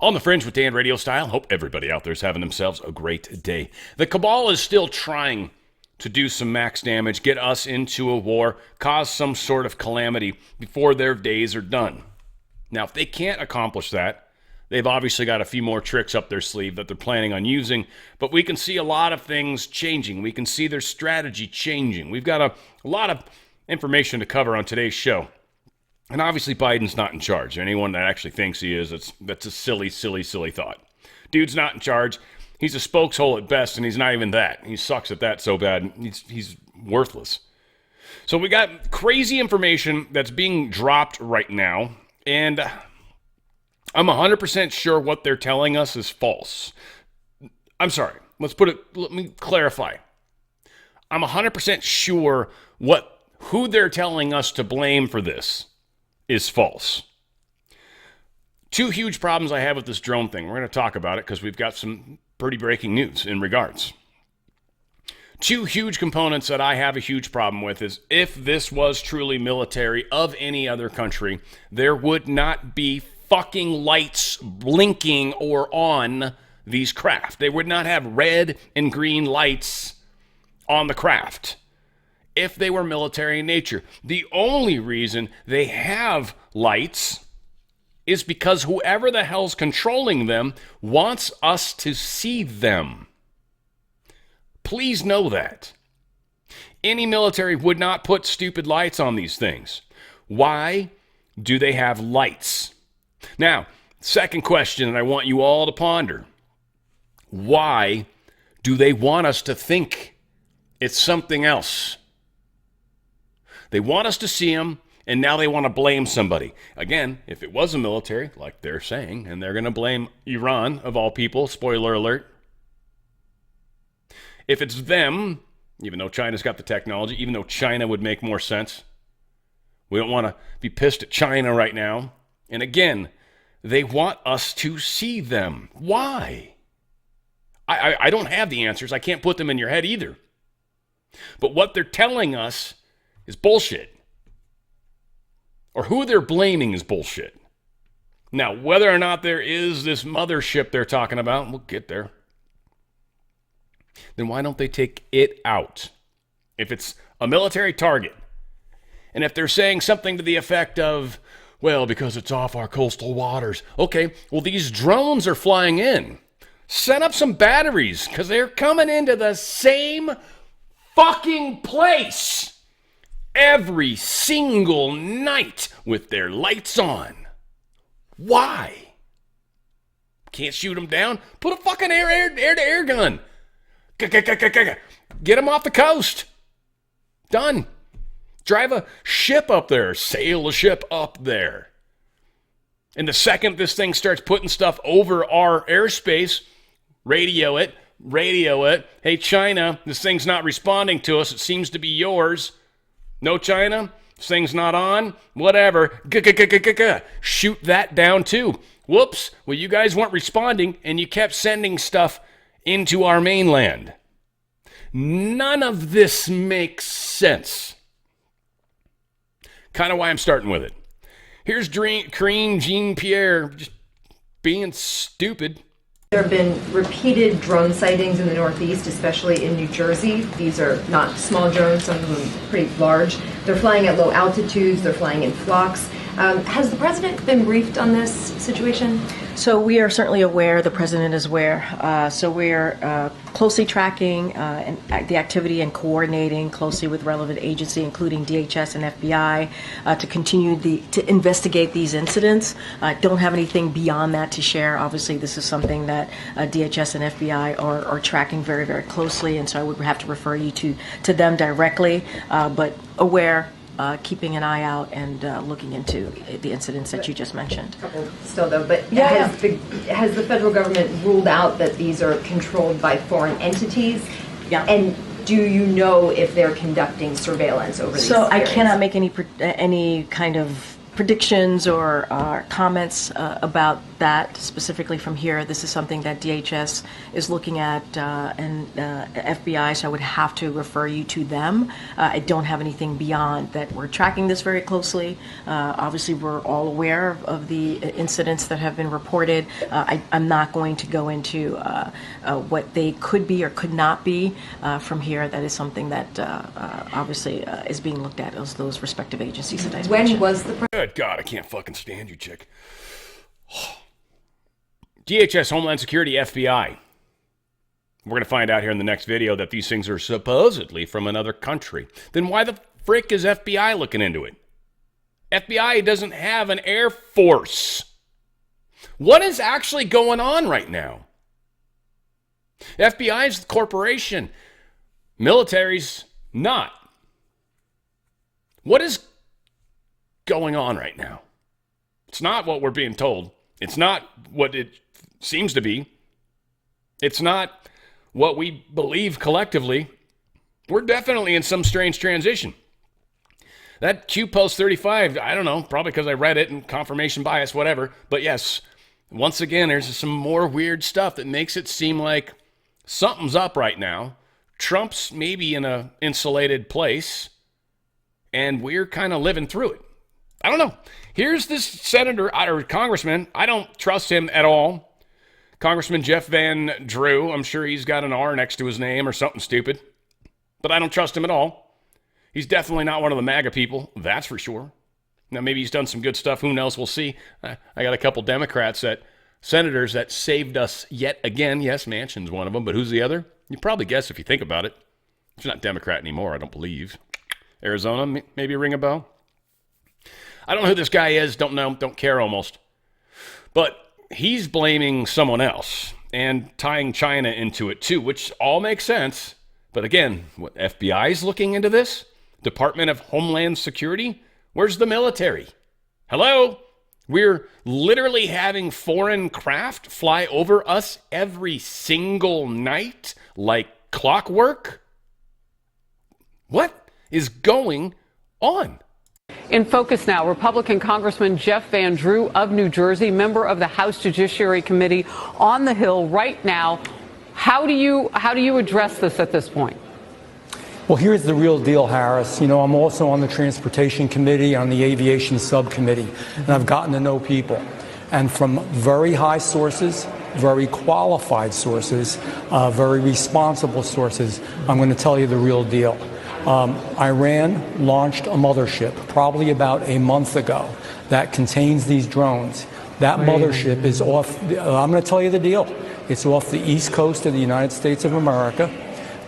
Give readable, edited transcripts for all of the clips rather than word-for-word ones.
On the Fringe with Dan Radio Style. Hope everybody out there is having themselves a great day. The cabal is still trying to do some max damage, get us into a war, cause some sort of calamity before their days are done. Now, if they can't accomplish that, they've obviously got a few more tricks up their sleeve that they're planning on using, but we can see a lot of things changing. We can see their strategy changing. We've got a lot of information to cover on today's show. And obviously, Biden's not in charge. Anyone that actually thinks he is, that's a silly, silly, silly thought. Dude's not in charge. He's a spokeshole at best, and he's not even that. He sucks at that so bad. He's worthless. So we got crazy information that's being dropped right now, and I'm 100% sure what they're telling us is false. I'm sorry. Let me clarify. I'm 100% sure who they're telling us to blame for this is false. Two huge problems I have with this drone thing. We're going to talk about it because we've got some pretty breaking news in regards. Two huge components that I have a huge problem with is if this was truly military of any other country, there would not be fucking lights blinking or on these craft. They would not have red and green lights on the craft if they were military in nature. The only reason they have lights is because whoever the hell's controlling them wants us to see them. Please know that. Any military would not put stupid lights on these things. Why do they have lights? Now, second question that I want you all to ponder. Why do they want us to think it's something else? They want us to see them, and now they want to blame somebody. Again, if it was a military, like they're saying, and they're going to blame Iran, of all people, spoiler alert. If it's them, even though China's got the technology, even though China would make more sense, we don't want to be pissed at China right now. And again, they want us to see them. Why? I don't have the answers. I can't put them in your head either. But what they're telling us is bullshit. Or who they're blaming is bullshit. Now, whether or not there is this mothership they're talking about, we'll get there. Then why don't they take it out? If it's a military target, and if they're saying something to the effect of, well, because it's off our coastal waters. Okay, well, these drones are flying in. Set up some batteries, because they're coming into the same fucking place every single night with their lights on. Why? Can't shoot them down? Put a fucking air-to-air gun. Get them off the coast. Done. Drive a ship up there. Sail a ship up there. And the second this thing starts putting stuff over our airspace, radio it. Hey, China, this thing's not responding to us. It seems to be yours. No, China, this thing's not on. Whatever. Shoot that down too. Whoops. Well, you guys weren't responding, and you kept sending stuff into our mainland. None of this makes sense. Kind of why I'm starting with it. Here's Karine Jean-Pierre just being stupid. There have been repeated drone sightings in the Northeast, especially in New Jersey. These are not small drones, some of them pretty large. They're flying at low altitudes, they're flying in flocks. Has the president been briefed on this situation? So we are certainly aware, the president is aware. So we're closely tracking the activity and coordinating closely with relevant agency, including DHS and FBI, to continue to investigate these incidents. Don't have anything beyond that to share. Obviously, this is something that DHS and FBI are tracking very, very closely, and so I would have to refer you to them directly, but aware. Keeping an eye out and looking into the incidents that you just mentioned. Still, though, but has the federal government ruled out that these are controlled by foreign entities? Yeah. And do you know if they're conducting surveillance over these areas? So I cannot make any kind of predictions or comments about that specifically from here. This is something that DHS is looking at, and FBI, so I would have to refer you to them. I don't have anything beyond that. We're tracking this very closely. Obviously, we're all aware of the incidents that have been reported. I'm not going to go into what they could be or could not be from here. That is something that obviously is being looked at as those respective agencies that I mentioned. When was the Good God, I can't fucking stand you, chick. DHS, Homeland Security, FBI. We're going to find out here in the next video that these things are supposedly from another country. Then why the frick is FBI looking into it? FBI doesn't have an air force. What is actually going on right now? FBI is the corporation. Military's not. What is going on right now? It's not what we're being told. It's not what it seems to be. It's not what we believe collectively. We're definitely in some strange transition. That Q Post 35, I don't know, probably because I read it and confirmation bias, whatever. But yes, once again, there's some more weird stuff that makes it seem like something's up right now. Trump's maybe in an insulated place, and we're kind of living through it. I don't know. Here's this senator or congressman. I don't trust him at all. Congressman Jeff Van Drew. I'm sure he's got an R next to his name or something stupid. But I don't trust him at all. He's definitely not one of the MAGA people. That's for sure. Now, maybe he's done some good stuff. Who knows? We'll see. I got a couple Democrats senators that saved us yet again. Yes, Manchin's one of them. But who's the other? You probably guess if you think about it. He's not Democrat anymore, I don't believe. Arizona, maybe ring a bell. I don't know who this guy is. Don't know. Don't care almost. But he's blaming someone else and tying China into it too, which all makes sense. But again, what, FBI's looking into this? Department of Homeland Security? Where's the military? Hello? We're literally having foreign craft fly over us every single night like clockwork? What is going on? In focus now, Republican Congressman Jeff Van Drew of New Jersey, member of the House Judiciary Committee on the Hill right now. How do you address this at this point? Well, here's the real deal, Harris. You know, I'm also on the Transportation Committee, on the Aviation Subcommittee, and I've gotten to know people. And from very high sources, very qualified sources, very responsible sources, I'm going to tell you the real deal. Iran launched a mothership probably about a month ago that contains these drones. That mothership is off, I'm going to tell you the deal. It's off the east coast of the United States of America.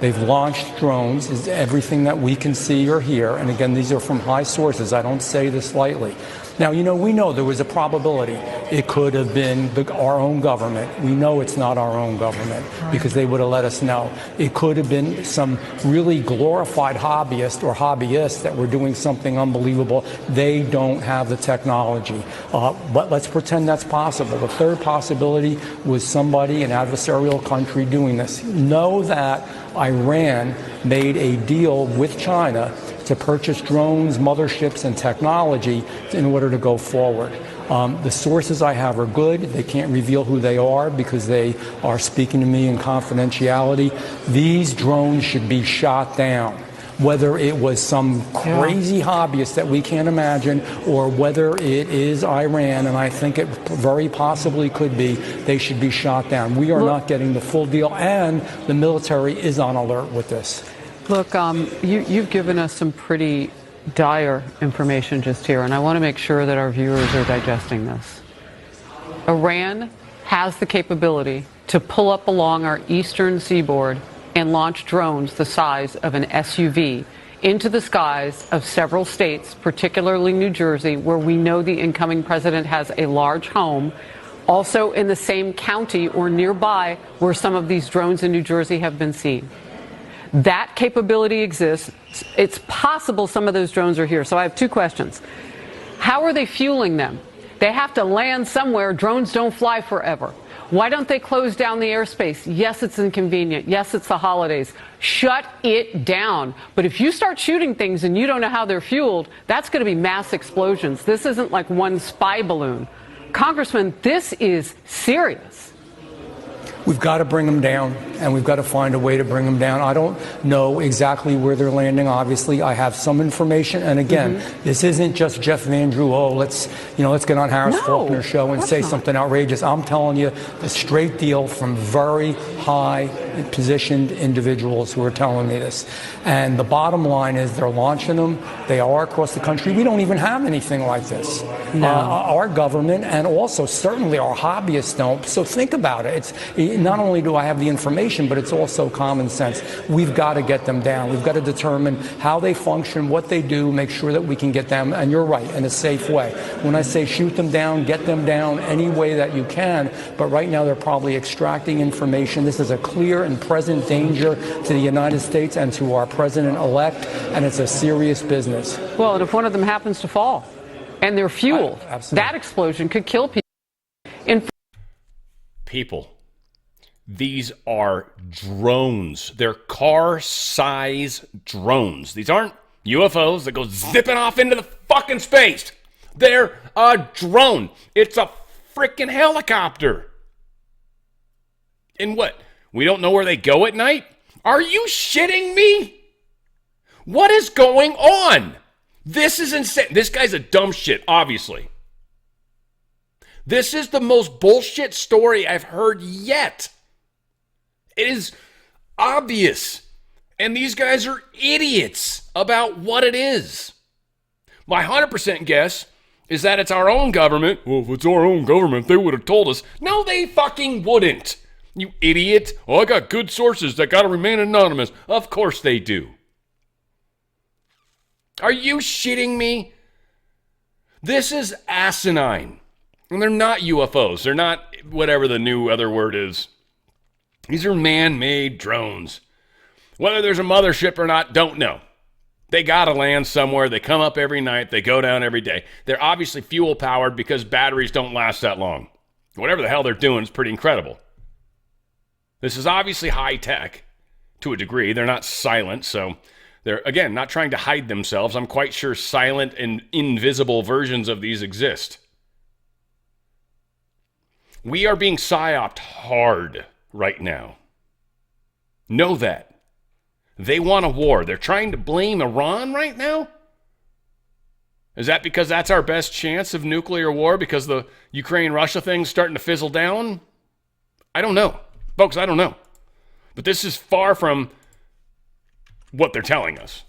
They've launched drones, is everything that we can see or hear. And again, these are from high sources. I don't say this lightly. Now, you know, we know there was a probability it could have been our own government. We know it's not our own government because they would have let us know. It could have been some really glorified hobbyist or hobbyists that were doing something unbelievable. They don't have the technology. But let's pretend that's possible. The third possibility was somebody, an adversarial country, doing this. Know that Iran made a deal with China to purchase drones, motherships, and technology in order to go forward. The sources I have are good. They can't reveal who they are because they are speaking to me in confidentiality. These drones should be shot down. Whether it was some crazy hobbyist that we can't imagine or whether it is Iran, and I think it very possibly could be, they should be shot down. We are not getting the full deal, and the military is on alert with this. Look, you've given us some pretty dire information just here, and I want to make sure that our viewers are digesting this. Iran has the capability to pull up along our eastern seaboard and launch drones the size of an SUV into the skies of several states, particularly New Jersey, where we know the incoming president has a large home, also in the same county or nearby where some of these drones in New Jersey have been seen. That capability exists. It's possible some of those drones are here. So I have two questions. How are they fueling them? They have to land somewhere. Drones don't fly forever. Why don't they close down the airspace? Yes, it's inconvenient. Yes, it's the holidays. Shut it down. But if you start shooting things and you don't know how they're fueled, that's going to be mass explosions. This isn't like one spy balloon. Congressman, this is serious. We've got to bring them down, and we've got to find a way to bring them down. I don't know exactly where they're landing. Obviously, I have some information, and again, this isn't just Jeff Van Drew. Oh, let's get on Harris Faulkner's show and say something outrageous. I'm telling you the straight deal from very high positioned individuals who are telling me this. And the bottom line is they're launching them. They are across the country. We don't even have anything like this. No. Our government and also certainly our hobbyists don't. So think about it. It's not only do I have the information, but it's also common sense. We've got to get them down. We've got to determine how they function, what they do, make sure that we can get them, and you're right, in a safe way. When I say shoot them down, get them down any way that you can, but right now they're probably extracting information. This is a clear and present danger to the United States and to our president-elect, and it's a serious business. Well, and if one of them happens to fall and they're fueled, that explosion could kill people. People. These are drones. They're car-size drones. These aren't UFOs that go zipping off into the fucking space. They're a drone. It's a freaking helicopter. And what? We don't know where they go at night? Are you shitting me? What is going on? This is insane. This guy's a dumb shit, obviously. This is the most bullshit story I've heard yet. It is obvious. And these guys are idiots about what it is. My 100% guess is that it's our own government. Well, if it's our own government, they would have told us. No, they fucking wouldn't. You idiot. Oh, I got good sources that got to remain anonymous. Of course they do. Are you shitting me? This is asinine. And they're not UFOs. They're not whatever the new other word is. These are man-made drones. Whether there's a mothership or not, don't know. They got to land somewhere. They come up every night. They go down every day. They're obviously fuel-powered because batteries don't last that long. Whatever the hell they're doing is pretty incredible. This is obviously high-tech to a degree. They're not silent, so they're, again, not trying to hide themselves. I'm quite sure silent and invisible versions of these exist. We are being PsyOp'd hard right now. Know that. They want a war. They're trying to blame Iran right now? Is that because that's our best chance of nuclear war because the Ukraine-Russia thing's starting to fizzle down? I don't know. Folks, I don't know. But this is far from what they're telling us.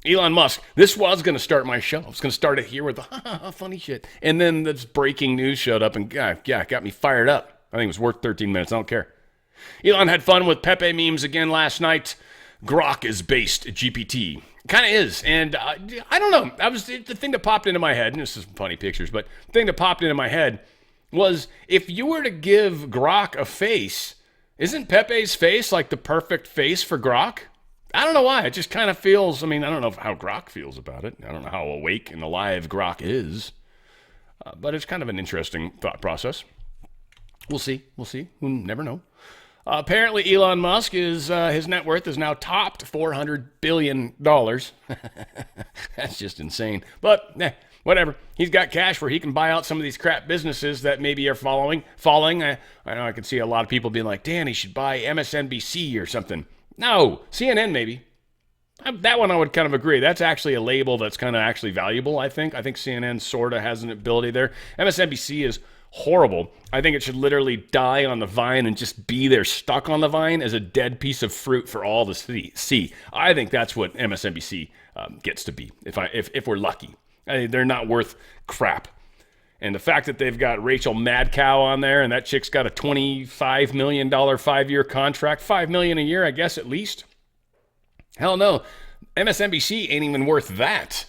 Elon Musk, this was going to start my show. I was going to start it here with the funny shit. And then this breaking news showed up and got me fired up. I think it was worth 13 minutes. I don't care. Elon had fun with Pepe memes again last night. Grok is based GPT. Kind of is. And I don't know. The thing that popped into my head, and this is funny pictures, but the thing that popped into my head was if you were to give Grok a face, isn't Pepe's face like the perfect face for Grok? I don't know why. It just kind of feels, I don't know how Grok feels about it. I don't know how awake and alive Grok is. But it's kind of an interesting thought process. We'll see. We'll never know. Apparently, Elon Musk his net worth is now topped $400 billion. That's just insane. But whatever. He's got cash where he can buy out some of these crap businesses that maybe are falling. I know I can see a lot of people being like, Dan, he should buy MSNBC or something. No, CNN maybe. That one I would kind of agree. That's actually a label that's kind of actually valuable, I think. I think CNN sort of has an ability there. MSNBC is horrible. I think it should literally die on the vine and just be there stuck on the vine as a dead piece of fruit for all to see. I think that's what MSNBC gets to be, if we're lucky. They're not worth crap. And the fact that they've got Rachel Madcow on there and that chick's got a $25 million 5-year contract, $5 million a year, I guess, at least. Hell no. MSNBC ain't even worth that.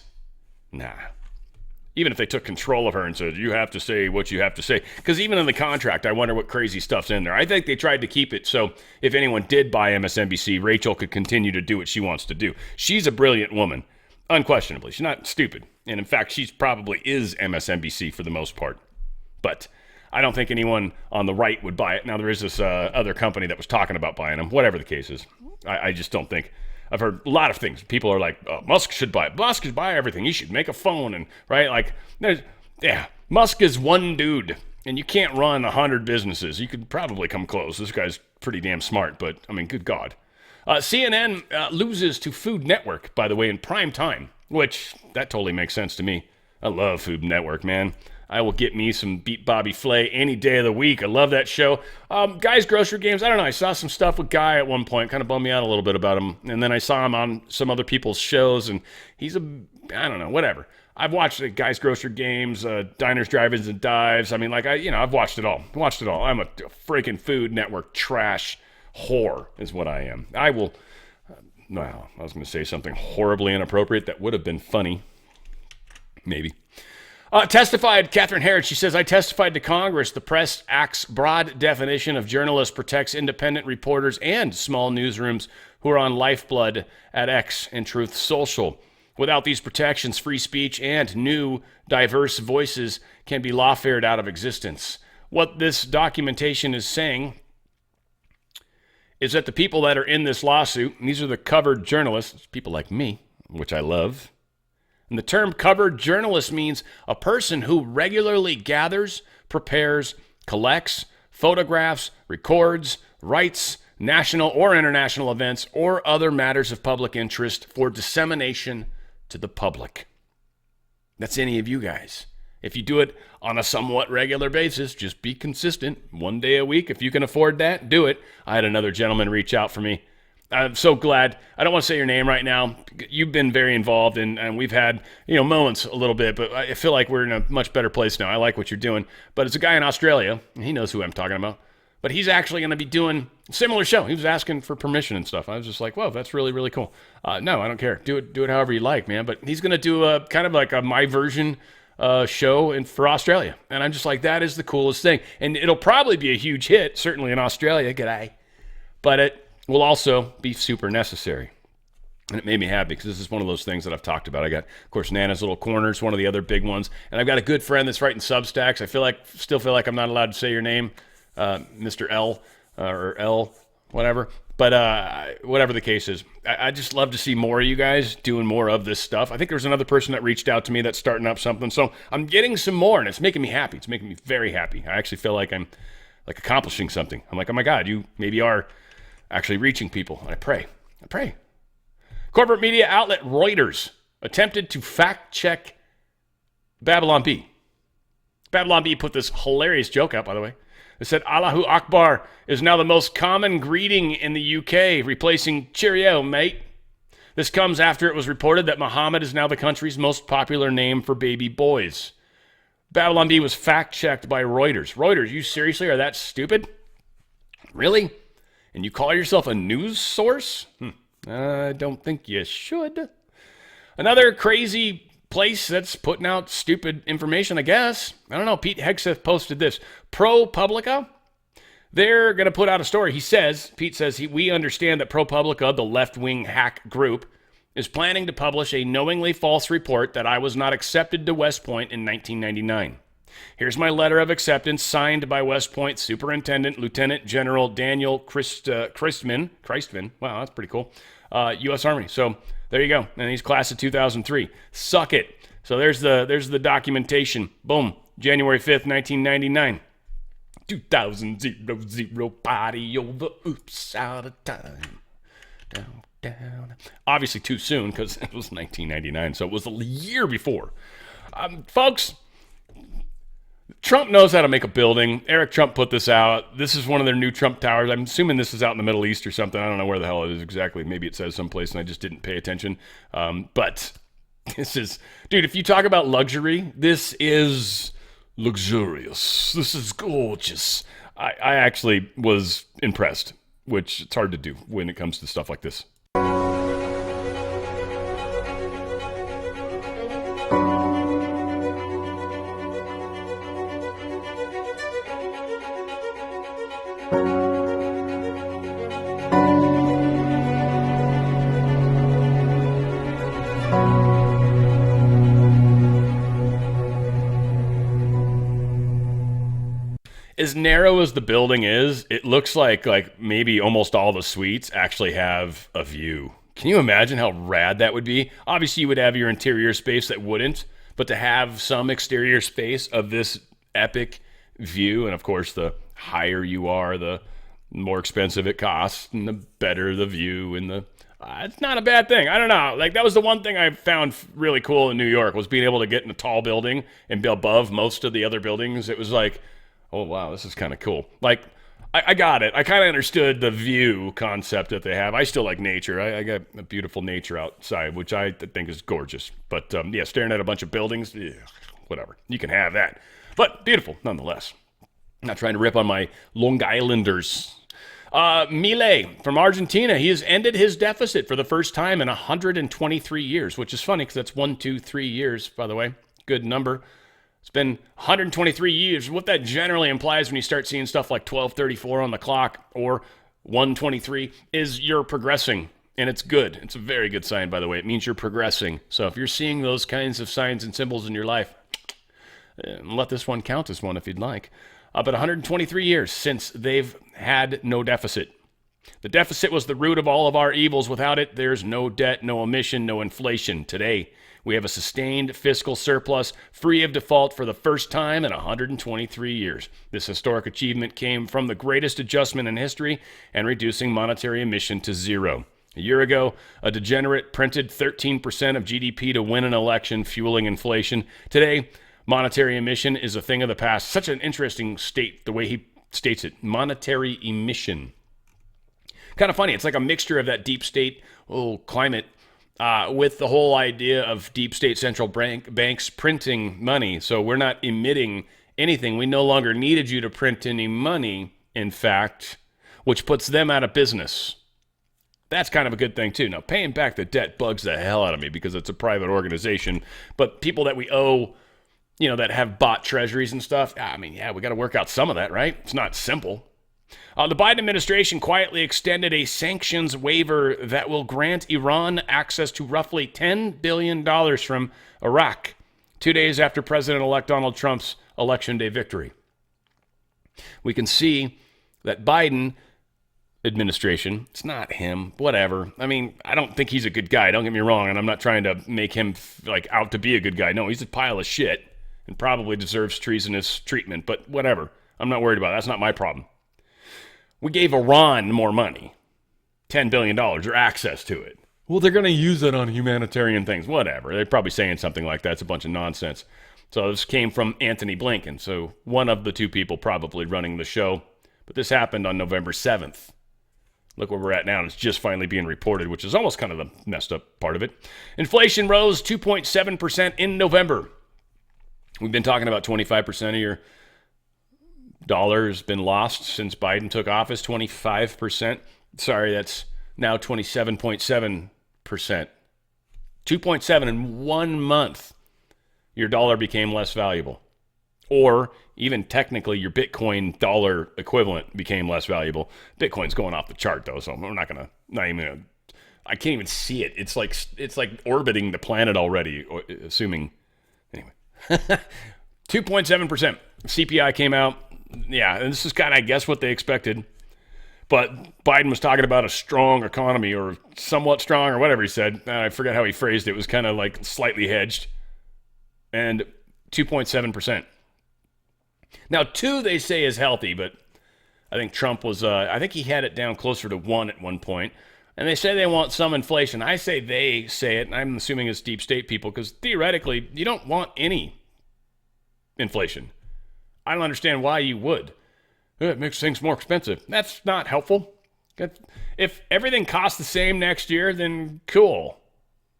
Nah. Even if they took control of her and said, you have to say what you have to say. Because even in the contract, I wonder what crazy stuff's in there. I think they tried to keep it so if anyone did buy MSNBC, Rachel could continue to do what she wants to do. She's a brilliant woman. Unquestionably. She's not stupid. And in fact, she probably is MSNBC for the most part. But I don't think anyone on the right would buy it. Now, there is this other company that was talking about buying them, whatever the case is. I just don't think. I've heard a lot of things. People are like, Musk should buy it. Musk should buy everything. He should make a phone. And right, like, yeah, Musk is one dude, and you can't run 100 businesses. You could probably come close. This guy's pretty damn smart, but, I mean, good God. CNN loses to Food Network, by the way, in prime time, which, that totally makes sense to me. I love Food Network, man. I will get me some Beat Bobby Flay any day of the week. I love that show. Guy's Grocery Games, I don't know. I saw some stuff with Guy at one point. Kind of bummed me out a little bit about him. And then I saw him on some other people's shows, and he's I don't know, whatever. I've watched Guy's Grocery Games, Diners, Drive-Ins, and Dives. I mean, I've watched it all. I'm a freaking Food Network trash whore is what I am. I was going to say something horribly inappropriate that would have been funny. Maybe. Testified, Catherine Harrod, she says, I testified to Congress. The Press Act's broad definition of journalist protects independent reporters and small newsrooms who are on Lifeblood at X and Truth Social. Without these protections, free speech and new, diverse voices can be lawfared out of existence. What this documentation is saying is that the people that are in this lawsuit, and these are the covered journalists, people like me, which I love, and the term covered journalist means a person who regularly gathers, prepares, collects, photographs, records, writes national or international events or other matters of public interest for dissemination to the public. That's any of you guys. If you do it on a somewhat regular basis, just be consistent. One day a week, if you can afford that, do it. I had another gentleman reach out for me. I'm so glad. I don't want to say your name right now. You've been very involved, and we've had moments a little bit, but I feel like we're in a much better place now. I like what you're doing. But it's a guy in Australia, and he knows who I'm talking about. But he's actually going to be doing a similar show. He was asking for permission and stuff. I was just like, whoa, that's really, really cool. No, I don't care. Do it however you like, man. But he's going to do a kind of like a my version show for Australia. And I'm just like, that is the coolest thing. And it'll probably be a huge hit, certainly in Australia. G'day. But it will also be super necessary. And it made me happy because this is one of those things that I've talked about. I got, of course, Nana's Little Corners, one of the other big ones. And I've got a good friend that's writing Substacks. I still feel like I'm not allowed to say your name. Mr. L or L, whatever. But whatever the case is, I just love to see more of you guys doing more of this stuff. I think there's another person that reached out to me that's starting up something. So I'm getting some more, and it's making me happy. It's making me very happy. I actually feel like I'm like accomplishing something. I'm like, oh my God, you maybe are actually reaching people. And I pray. Corporate media outlet Reuters attempted to fact check Babylon Bee. Babylon Bee put this hilarious joke out, by the way. It said, Allahu Akbar is now the most common greeting in the UK, replacing Cheerio, mate. This comes after it was reported that Muhammad is now the country's most popular name for baby boys. Babylon Bee was fact-checked by Reuters. Reuters, you seriously are that stupid? Really? And you call yourself a news source? I don't think you should. Another crazy place that's putting out stupid information, I guess. I don't know. Pete Hegseth posted this. ProPublica, they're going to put out a story. Pete says, we understand that ProPublica, the left-wing hack group, is planning to publish a knowingly false report that I was not accepted to West Point in 1999. Here's my letter of acceptance signed by West Point Superintendent Lieutenant General Daniel Christman. Wow, that's pretty cool. U.S. Army. So there you go. And he's class of 2003. Suck it. So there's the documentation. Boom. January 5th, 1999. 2000 body over. Oops, out of time. Down. Obviously too soon because it was 1999. So it was a year before. Folks, Trump knows how to make a building. Eric Trump put this out. This is one of their new Trump towers. I'm assuming this is out in the Middle East or something. I don't know where the hell it is exactly. Maybe it says someplace and I just didn't pay attention. But this is, dude, if you talk about luxury, this is luxurious. This is gorgeous. I actually was impressed, which it's hard to do when it comes to stuff like this. As narrow as the building is, it looks like maybe almost all the suites actually have a view. Can you imagine how rad that would be? Obviously, you would have your interior space that wouldn't, but to have some exterior space of this epic view, and of course, the higher you are, the more expensive it costs, and the better the view, and it's not a bad thing. I don't know. Like, that was the one thing I found really cool in New York, was being able to get in a tall building and be above most of the other buildings. It was like, oh, wow, this is kind of cool. Like, I got it. I kind of understood the view concept that they have. I still like nature. I got a beautiful nature outside, which I think is gorgeous. But, yeah, staring at a bunch of buildings, whatever. You can have that. But beautiful, nonetheless. I'm not trying to rip on my Long Islanders. Milei from Argentina, he has ended his deficit for the first time in 123 years, which is funny because that's 1, 2, 3 years, by the way. Good number. It's been 123 years. What that generally implies when you start seeing stuff like 12:34 on the clock or 1:23 is you're progressing, and it's good. It's a very good sign, by the way. It means you're progressing. So if you're seeing those kinds of signs and symbols in your life, let this one count as one if you'd like. But 123 years since they've had no deficit. The deficit was the root of all of our evils. Without it, there's no debt, no emission, no inflation. Today, we have a sustained fiscal surplus, free of default for the first time in 123 years. This historic achievement came from the greatest adjustment in history and reducing monetary emission to zero. A year ago, a degenerate printed 13% of GDP to win an election, fueling inflation. Today, monetary emission is a thing of the past. Such an interesting state, the way he states it. Monetary emission. Kind of funny. It's like a mixture of that deep state climate with the whole idea of deep state central banks printing money. So we're not emitting anything. We no longer needed you to print any money, in fact, which puts them out of business. That's kind of a good thing, too. Now, paying back the debt bugs the hell out of me because it's a private organization. But people that we owe, that have bought treasuries and stuff, I mean, yeah, we got to work out some of that, right? It's not simple. The Biden administration quietly extended a sanctions waiver that will grant Iran access to roughly $10 billion from Iraq, 2 days after President-elect Donald Trump's Election Day victory. We can see that Biden administration, it's not him, whatever. I mean, I don't think he's a good guy, don't get me wrong, and I'm not trying to make him out to be a good guy. No, he's a pile of shit and probably deserves treasonous treatment, but whatever. I'm not worried about it. That's not my problem. We gave Iran more money, $10 billion, or access to it. Well, they're going to use it on humanitarian things. Whatever. They're probably saying something like that. It's a bunch of nonsense. So this came from Antony Blinken. So one of the two people probably running the show. But this happened on November 7th. Look where we're at now, and it's just finally being reported, which is almost kind of the messed up part of it. Inflation rose 2.7% in November. We've been talking about 25% of your dollar has been lost since Biden took office, 25%. Sorry, that's now 27.7%. 2.7 in 1 month. Your dollar became less valuable. Or even technically your Bitcoin dollar equivalent became less valuable. Bitcoin's going off the chart though, so we're I can't even see it. It's like orbiting the planet already, assuming. Anyway. 2.7%. CPI came out. Yeah, and this is kind of, I guess, what they expected. But Biden was talking about a strong economy or somewhat strong or whatever he said. I forget how he phrased it. It was kind of like slightly hedged. And 2.7%. Now, 2 they say is healthy, but I think Trump was, I think he had it down closer to 1 at one point. And they say they want some inflation. I say they say it, and I'm assuming it's deep state people, because theoretically, you don't want any inflation. I don't understand why you would. It makes things more expensive. That's not helpful. If everything costs the same next year, then cool.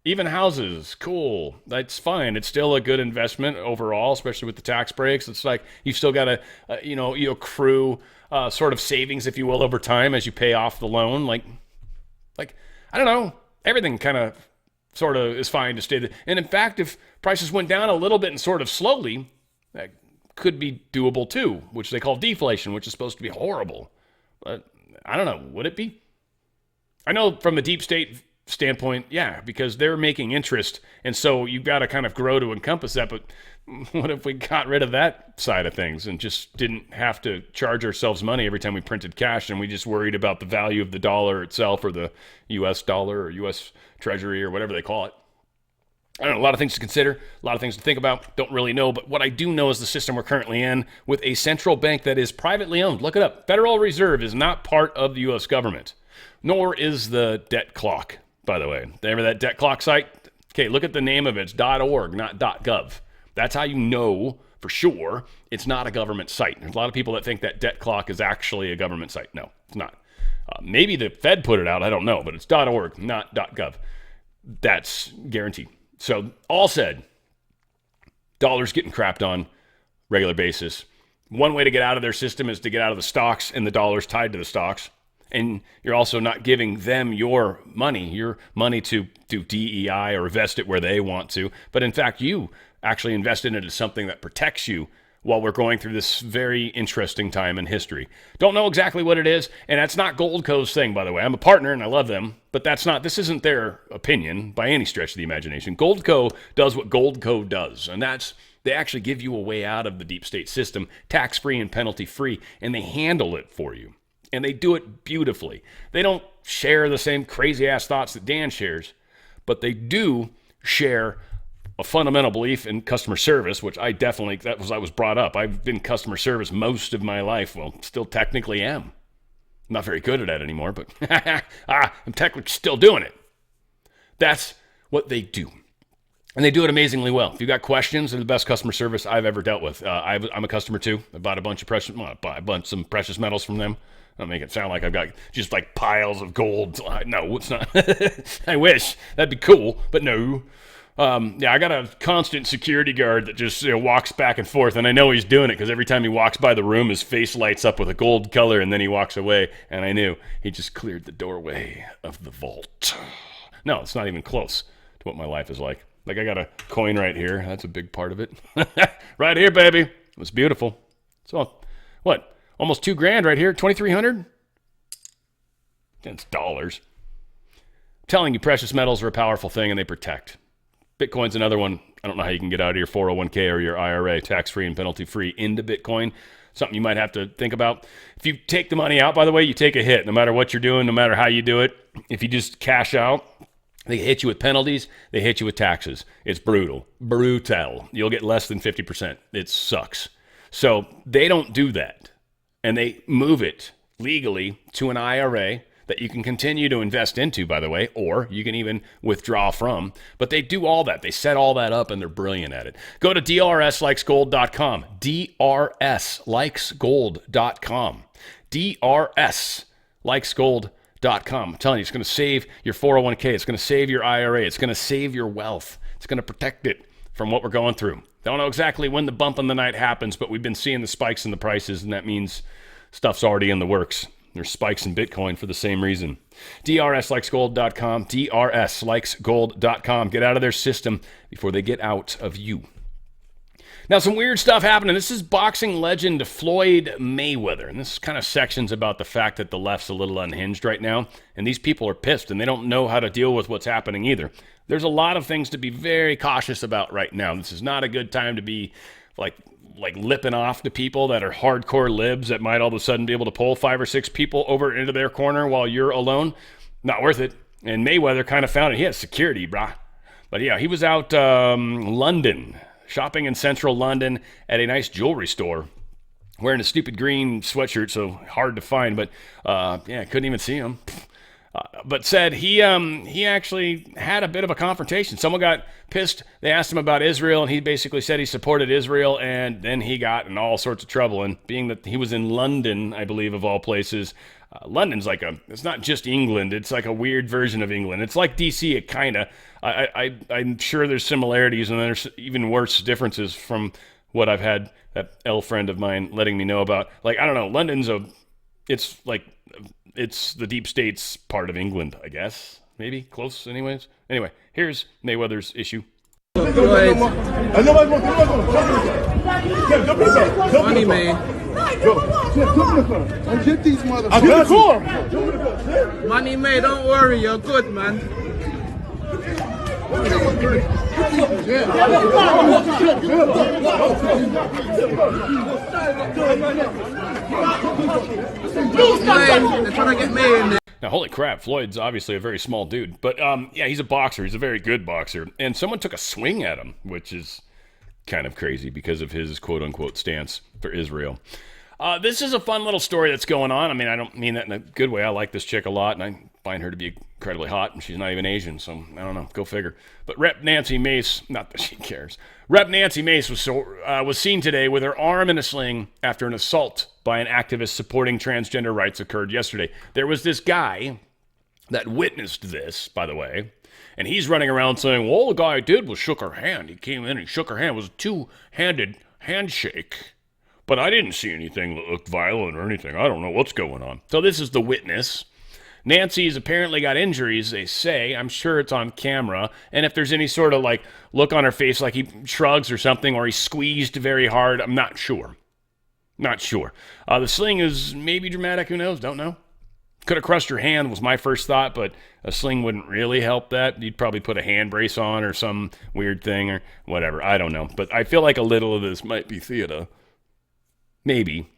Even houses, cool. That's fine. It's still a good investment overall, especially with the tax breaks. It's like you've still got to, you accrue sort of savings, if you will, over time as you pay off the loan. Like I don't know. Everything kind of sort of is fine to stay there. And in fact, if prices went down a little bit and sort of slowly, that could be doable too, which they call deflation, which is supposed to be horrible. But I don't know. Would it be? I know from the deep state standpoint, yeah, because they're making interest. And so you've got to kind of grow to encompass that. But what if we got rid of that side of things and just didn't have to charge ourselves money every time we printed cash, and we just worried about the value of the dollar itself, or the U.S. dollar or U.S. Treasury or whatever they call it? I don't know, a lot of things to consider, a lot of things to think about. Don't really know, but what I do know is the system we're currently in with a central bank that is privately owned. Look it up. Federal Reserve is not part of the U.S. government, nor is the debt clock, by the way. Remember that debt clock site? Okay, look at the name of it. It's .org, not .gov. That's how you know for sure it's not a government site. There's a lot of people that think that debt clock is actually a government site. No, it's not. Maybe the Fed put it out. I don't know, but it's .org, not .gov. That's guaranteed. So all said, dollars getting crapped on regular basis. One way to get out of their system is to get out of the stocks and the dollars tied to the stocks. And you're also not giving them your money to do DEI or invest it where they want to. But in fact, you actually invest in it as something that protects you while we're going through this very interesting time in history. Don't know exactly what it is, and that's not Goldco's thing, by the way. I'm a partner, and I love them, but this isn't their opinion by any stretch of the imagination. Goldco does what Goldco does, and that's they actually give you a way out of the deep state system, tax-free and penalty-free, and they handle it for you. And they do it beautifully. They don't share the same crazy-ass thoughts that Dan shares, but they do share a fundamental belief in customer service, which I was brought up. I've been customer service most of my life. Well, still technically am. I'm not very good at that anymore, but I'm technically still doing it. That's what they do. And they do it amazingly well. If you've got questions, they're the best customer service I've ever dealt with. I'm a customer too. I bought some precious metals from them. Don't make it sound like I've got just like piles of gold. No, it's not. I wish. That'd be cool, but no. I got a constant security guard that just walks back and forth, and I know he's doing it because every time he walks by the room, his face lights up with a gold color, and then he walks away, and I knew he just cleared the doorway of the vault. No, it's not even close to what my life is like. Like, I got a coin right here. That's a big part of it. Right here, baby. It was beautiful. So, what? Almost $2,000 right here. $2,300? It's dollars. I'm telling you, precious metals are a powerful thing, and they protect. Bitcoin's another one. I don't know how you can get out of your 401k or your IRA, tax-free and penalty-free, into Bitcoin. Something you might have to think about. If you take the money out, by the way, you take a hit, no matter what you're doing, no matter how you do it. If you just cash out, they hit you with penalties. They hit you with taxes. It's brutal. Brutal. You'll get less than 50%. It sucks. So they don't do that. And they move it legally to an IRA that you can continue to invest into, by the way, or you can even withdraw from. But they do all that. They set all that up, and they're brilliant at it. Go to drslikesgold.com. drslikesgold.com. drslikesgold.com. I'm telling you, it's going to save your 401k. It's going to save your IRA. It's going to save your wealth. It's going to protect it from what we're going through. Don't know exactly when the bump in the night happens, but we've been seeing the spikes in the prices, and that means stuff's already in the works. There's spikes in Bitcoin for the same reason. drslikesgold.com. drslikesgold.com. Get out of their system before they get out of you. Now, some weird stuff happening. This is boxing legend Floyd Mayweather. And this kind of section's about the fact that the left's a little unhinged right now. And these people are pissed, and they don't know how to deal with what's happening either. There's a lot of things to be very cautious about right now. This is not a good time to be like lipping off to people that are hardcore libs that might all of a sudden be able to pull 5 or 6 people over into their corner while you're alone. Not worth it. And Mayweather kind of found it. He has security, brah. But yeah, he was out London, shopping in central London at a nice jewelry store, wearing a stupid green sweatshirt, so hard to find. But couldn't even see him. But said he actually had a bit of a confrontation. Someone got pissed. They asked him about Israel, and he basically said he supported Israel, and then he got in all sorts of trouble. And being that he was in London, I believe, of all places, London's it's not just England. It's like a weird version of England. It's like D.C., it kind of. I'm sure there's similarities, and there's even worse differences from what I've had that L friend of mine letting me know about. Like, I don't know, London's it's the deep state's part of England, I guess. Maybe. Close, anyways. Anyway, here's Mayweather's issue. Money, man. Get these motherfuckers. Money, man, don't worry. You're good, man. They're trying to get me in there. Now, holy crap, Floyd's obviously a very small dude. But yeah, he's a boxer. He's a very good boxer. And someone took a swing at him, which is kind of crazy because of his quote-unquote stance for Israel. This is a fun little story that's going on. I mean, I don't mean that in a good way. I like this chick a lot, and I find her to be incredibly hot, and she's not even Asian, so I don't know. Go figure. But Rep. Nancy Mace, not that she cares. Rep. Nancy Mace was seen today with her arm in a sling after an assault by an activist supporting transgender rights occurred yesterday. There was this guy that witnessed this, by the way, and he's running around saying, well, all the guy did was shook her hand. He came in and shook her hand. It was a two-handed handshake. But I didn't see anything that looked violent or anything. I don't know what's going on. So this is the witness. Nancy's apparently got injuries, they say. I'm sure it's on camera. And if there's any sort of like look on her face like he shrugs or something, or he squeezed very hard, I'm not sure. Not sure. The sling is maybe dramatic. Who knows? Don't know. Could have crushed her hand was my first thought, but a sling wouldn't really help that. You'd probably put a hand brace on or some weird thing or whatever. I don't know. But I feel like a little of this might be theater. Maybe.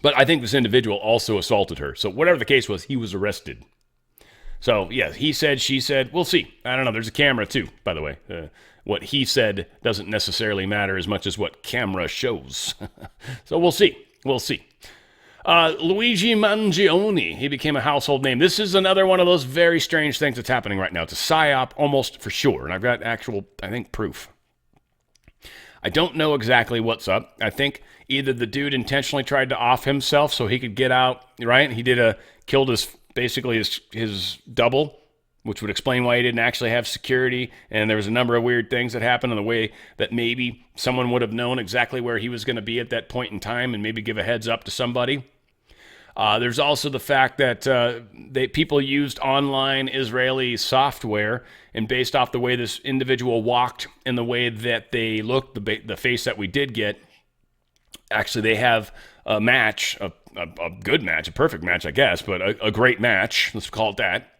But I think this individual also assaulted her. So whatever the case was, he was arrested. So, yeah, he said, she said, we'll see. I don't know. There's a camera, too, by the way. What he said doesn't necessarily matter as much as what camera shows. So we'll see. We'll see. Luigi Mangione, he became a household name. This is another one of those very strange things that's happening right now. It's a PsyOp almost for sure. And I've got actual, I think, proof. I don't know exactly what's up. I think either the dude intentionally tried to off himself so he could get out, right? He killed his double, which would explain why he didn't actually have security. And there was a number of weird things that happened in the way that maybe someone would have known exactly where he was going to be at that point in time and maybe give a heads up to somebody. There's also the fact that people used online Israeli software, and based off the way this individual walked and the way that they looked, the face that we did get, actually they have a match, a good match, a perfect match, I guess, but a great match, let's call it that.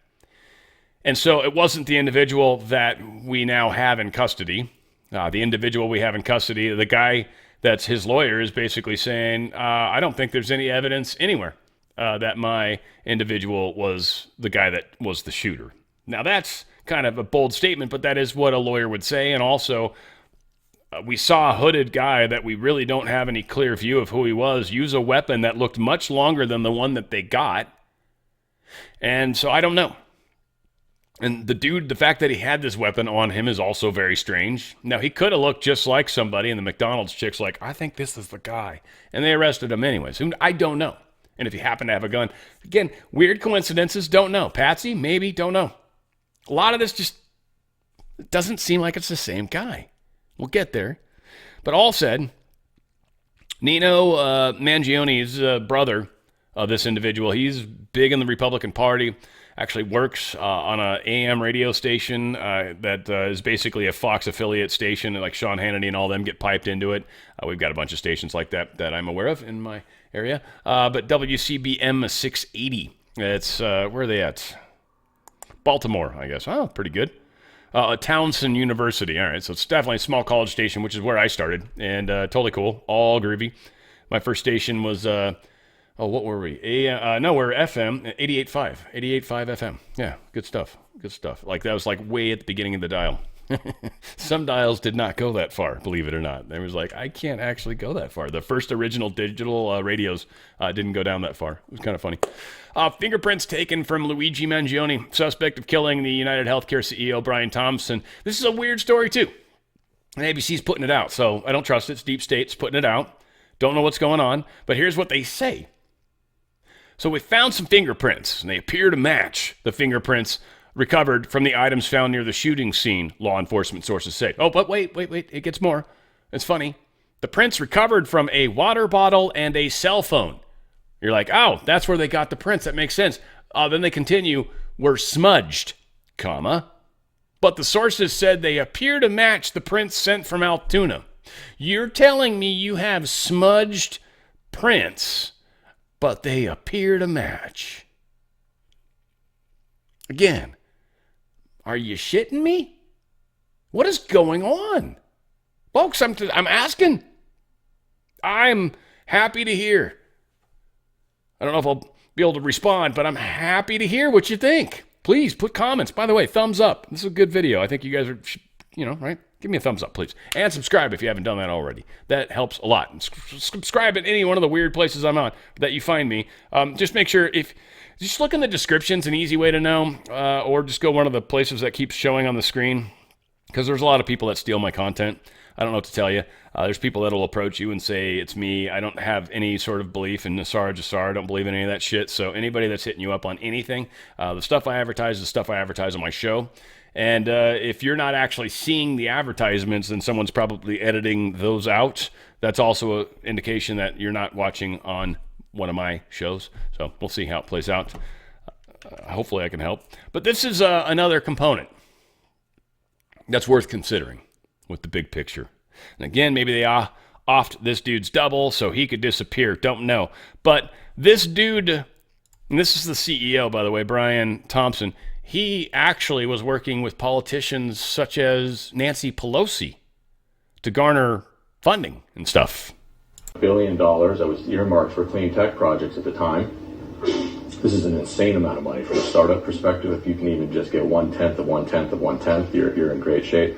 And so it wasn't the individual that we now have in custody. The individual we have in custody, the guy that's his lawyer is basically saying, I don't think there's any evidence anywhere that my individual was the guy that was the shooter. Now, that's kind of a bold statement, but that is what a lawyer would say. And also, we saw a hooded guy that we really don't have any clear view of who he was use a weapon that looked much longer than the one that they got. And so I don't know. And the dude, the fact that he had this weapon on him is also very strange. Now, he could have looked just like somebody, and the McDonald's chick's like, I think this is the guy. And they arrested him anyways. I don't know. And if he happened to have a gun, again, weird coincidences, don't know. Patsy, maybe, don't know. A lot of this just doesn't seem like it's the same guy. We'll get there. But all said, Nino Mangione's brother of this individual, he's big in the Republican Party, actually works on an AM radio station that is basically a Fox affiliate station, and like Sean Hannity and all them get piped into it. We've got a bunch of stations like that I'm aware of in my area. But WCBM 680, it's, where are they at? Baltimore, I guess. Oh, pretty good. Townsend University. All right, so it's definitely a small college station, which is where I started, and totally cool, all groovy. My first station was, what were we? We're FM, 88.5 FM. Yeah, good stuff. Like, that was like way at the beginning of the dial. Some dials did not go that far, believe it or not. There was like, I can't actually go that far. The first original digital radios didn't go down that far. It was kind of funny. Fingerprints taken from Luigi Mangione, suspect of killing the United Healthcare CEO Brian Thompson. This is a weird story too. And ABC's putting it out, so I don't trust it. It's Deep State's putting it out. Don't know what's going on, but here's what they say. So we found some fingerprints, and they appear to match the fingerprints recovered from the items found near the shooting scene, law enforcement sources say. Oh, but wait, it gets more. It's funny. The prints recovered from a water bottle and a cell phone. You're like, oh, that's where they got the prints. That makes sense. Then they continue, were smudged, comma. But the sources said they appear to match the prints sent from Altoona. You're telling me you have smudged prints, but they appear to match. Again, are you shitting me? What is going on? Folks, I'm asking. I'm happy to hear. I don't know if I'll be able to respond, but I'm happy to hear what you think. Please put comments. By the way, thumbs up. This is a good video. I think you guys are, right? Give me a thumbs up, please. And subscribe if you haven't done that already. That helps a lot. And subscribe at any one of the weird places I'm on that you find me. Just make sure just look in the descriptions, an easy way to know, or just go one of the places that keeps showing on the screen, because there's a lot of people that steal my content. I don't know what to tell you. There's people that will approach you and say, it's me. I don't have any sort of belief in Nassar Jassar. I don't believe in any of that shit. So anybody that's hitting you up on anything, the stuff I advertise is the stuff I advertise on my show. And if you're not actually seeing the advertisements, then someone's probably editing those out. That's also an indication that you're not watching on one of my shows. So we'll see how it plays out. Hopefully I can help. But this is another component that's worth considering with the big picture. And again, maybe they offed this dude's double so he could disappear. Don't know. But this dude, and this is the CEO, by the way, Brian Thompson, he actually was working with politicians such as Nancy Pelosi to garner funding and stuff. $1 billion that was earmarked for clean tech projects at the time. This is an insane amount of money from a startup perspective. If you can even just get 1/10 of 1/10 of 1/10, you're in great shape.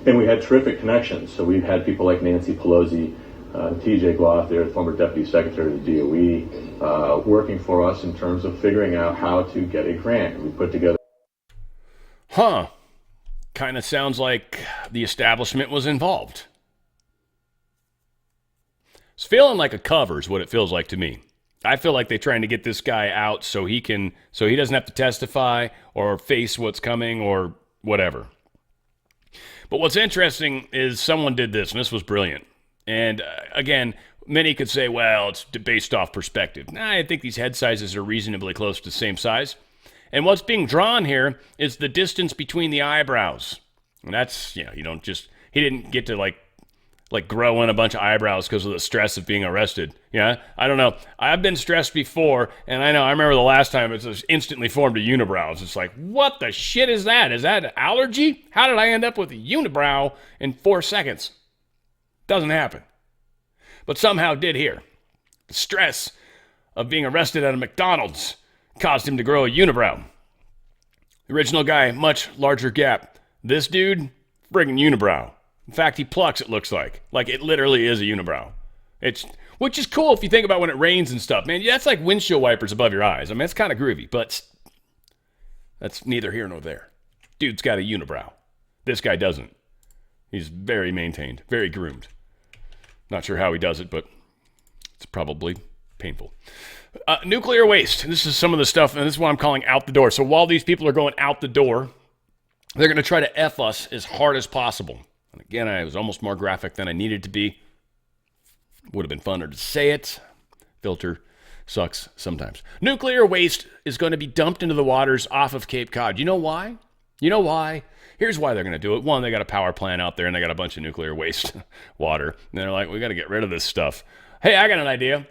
And we had terrific connections. So we've had people like Nancy Pelosi, TJ Gloff, the former Deputy Secretary of the DOE, working for us in terms of figuring out how to get a grant. We put together... Kind of sounds like the establishment was involved. It's feeling like a cover is what it feels like to me. I feel like they're trying to get this guy out so he doesn't have to testify or face what's coming or whatever. But what's interesting is someone did this, and this was brilliant. And again, many could say, well, it's based off perspective. I think these head sizes are reasonably close to the same size. And what's being drawn here is the distance between the eyebrows. And that's, he didn't get to like grow in a bunch of eyebrows because of the stress of being arrested. Yeah, I don't know. I've been stressed before, and I remember the last time it was instantly formed a unibrow. It's like, what the shit is that? Is that an allergy? How did I end up with a unibrow in 4 seconds? Doesn't happen. But somehow did here. The stress of being arrested at a McDonald's caused him to grow a unibrow. The original guy, much larger gap. This dude, friggin' unibrow. In fact, he plucks, it looks like. Like it literally is a unibrow. Which is cool if you think about when it rains and stuff. Man, that's like windshield wipers above your eyes. I mean, it's kind of groovy, but that's neither here nor there. Dude's got a unibrow. This guy doesn't. He's very maintained, very groomed. Not sure how he does it, but it's probably painful. Nuclear waste. This is some of the stuff, and this is what I'm calling out the door. So while these people are going out the door, they're going to try to F us as hard as possible. And again, I was almost more graphic than I needed to be. Would have been funner to say it. Filter sucks sometimes. Nuclear waste is going to be dumped into the waters off of Cape Cod. You know why? Here's why they're going to do it. One, they got a power plant out there, and they got a bunch of nuclear waste water. And they're like, we got to get rid of this stuff. Hey, I got an idea.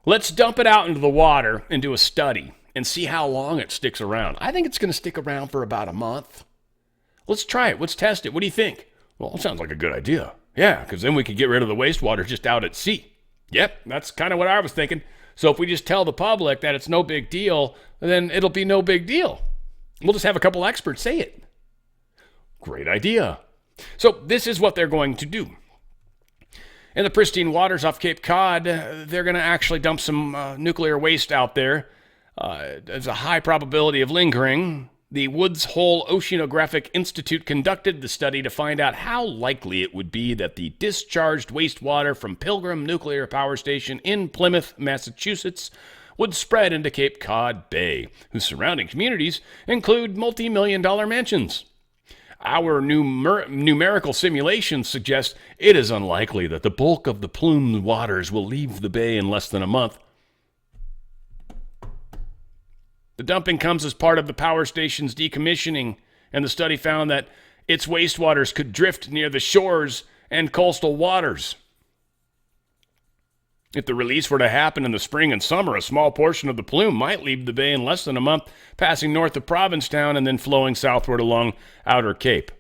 Let's dump it out into the water and do a study and see how long it sticks around. I think it's going to stick around for about a month. Let's try it. Let's test it. What do you think? Well, it sounds like a good idea. Yeah, because then we could get rid of the wastewater just out at sea. Yep, that's kind of what I was thinking. So if we just tell the public that it's no big deal, then it'll be no big deal. We'll just have a couple experts say it. Great idea. So this is what they're going to do. In the pristine waters off Cape Cod, they're going to actually dump some nuclear waste out there. There's a high probability of lingering. The Woods Hole Oceanographic Institute conducted the study to find out how likely it would be that the discharged wastewater from Pilgrim Nuclear Power Station in Plymouth, Massachusetts, would spread into Cape Cod Bay, whose surrounding communities include multi-million-dollar mansions. Our numerical simulations suggest it is unlikely that the bulk of the plumed waters will leave the bay in less than a month. The dumping comes as part of the power station's decommissioning, and the study found that its wastewaters could drift near the shores and coastal waters. If the release were to happen in the spring and summer, a small portion of the plume might leave the bay in less than a month, passing north of Provincetown and then flowing southward along Outer Cape.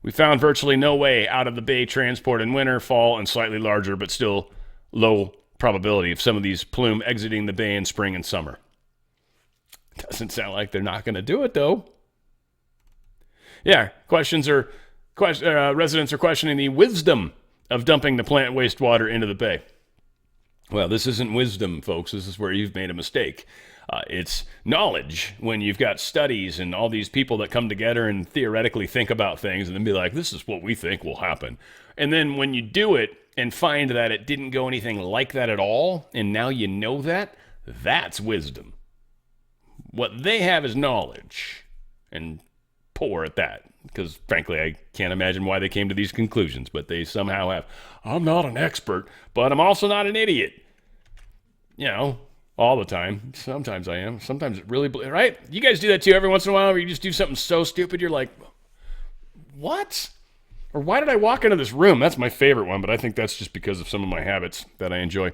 We found virtually no way out of the bay transport in winter, fall, and slightly larger but still low probability of some of these plume exiting the bay in spring and summer. Doesn't sound like they're not going to do it, though. Yeah, residents are questioning the wisdom of dumping the plant wastewater into the bay. Well, this isn't wisdom, folks. This is where you've made a mistake. It's knowledge when you've got studies and all these people that come together and theoretically think about things and then be like, this is what we think will happen. And then when you do it and find that it didn't go anything like that at all, and now you know that, that's wisdom. What they have is knowledge, and poor at that, because frankly, I can't imagine why they came to these conclusions, but they somehow have. I'm not an expert, but I'm also not an idiot. You know, all the time. Sometimes I am. Sometimes it really, right? You guys do that too every once in a while where you just do something so stupid, you're like, what? Or why did I walk into this room? That's my favorite one, but I think that's just because of some of my habits that I enjoy.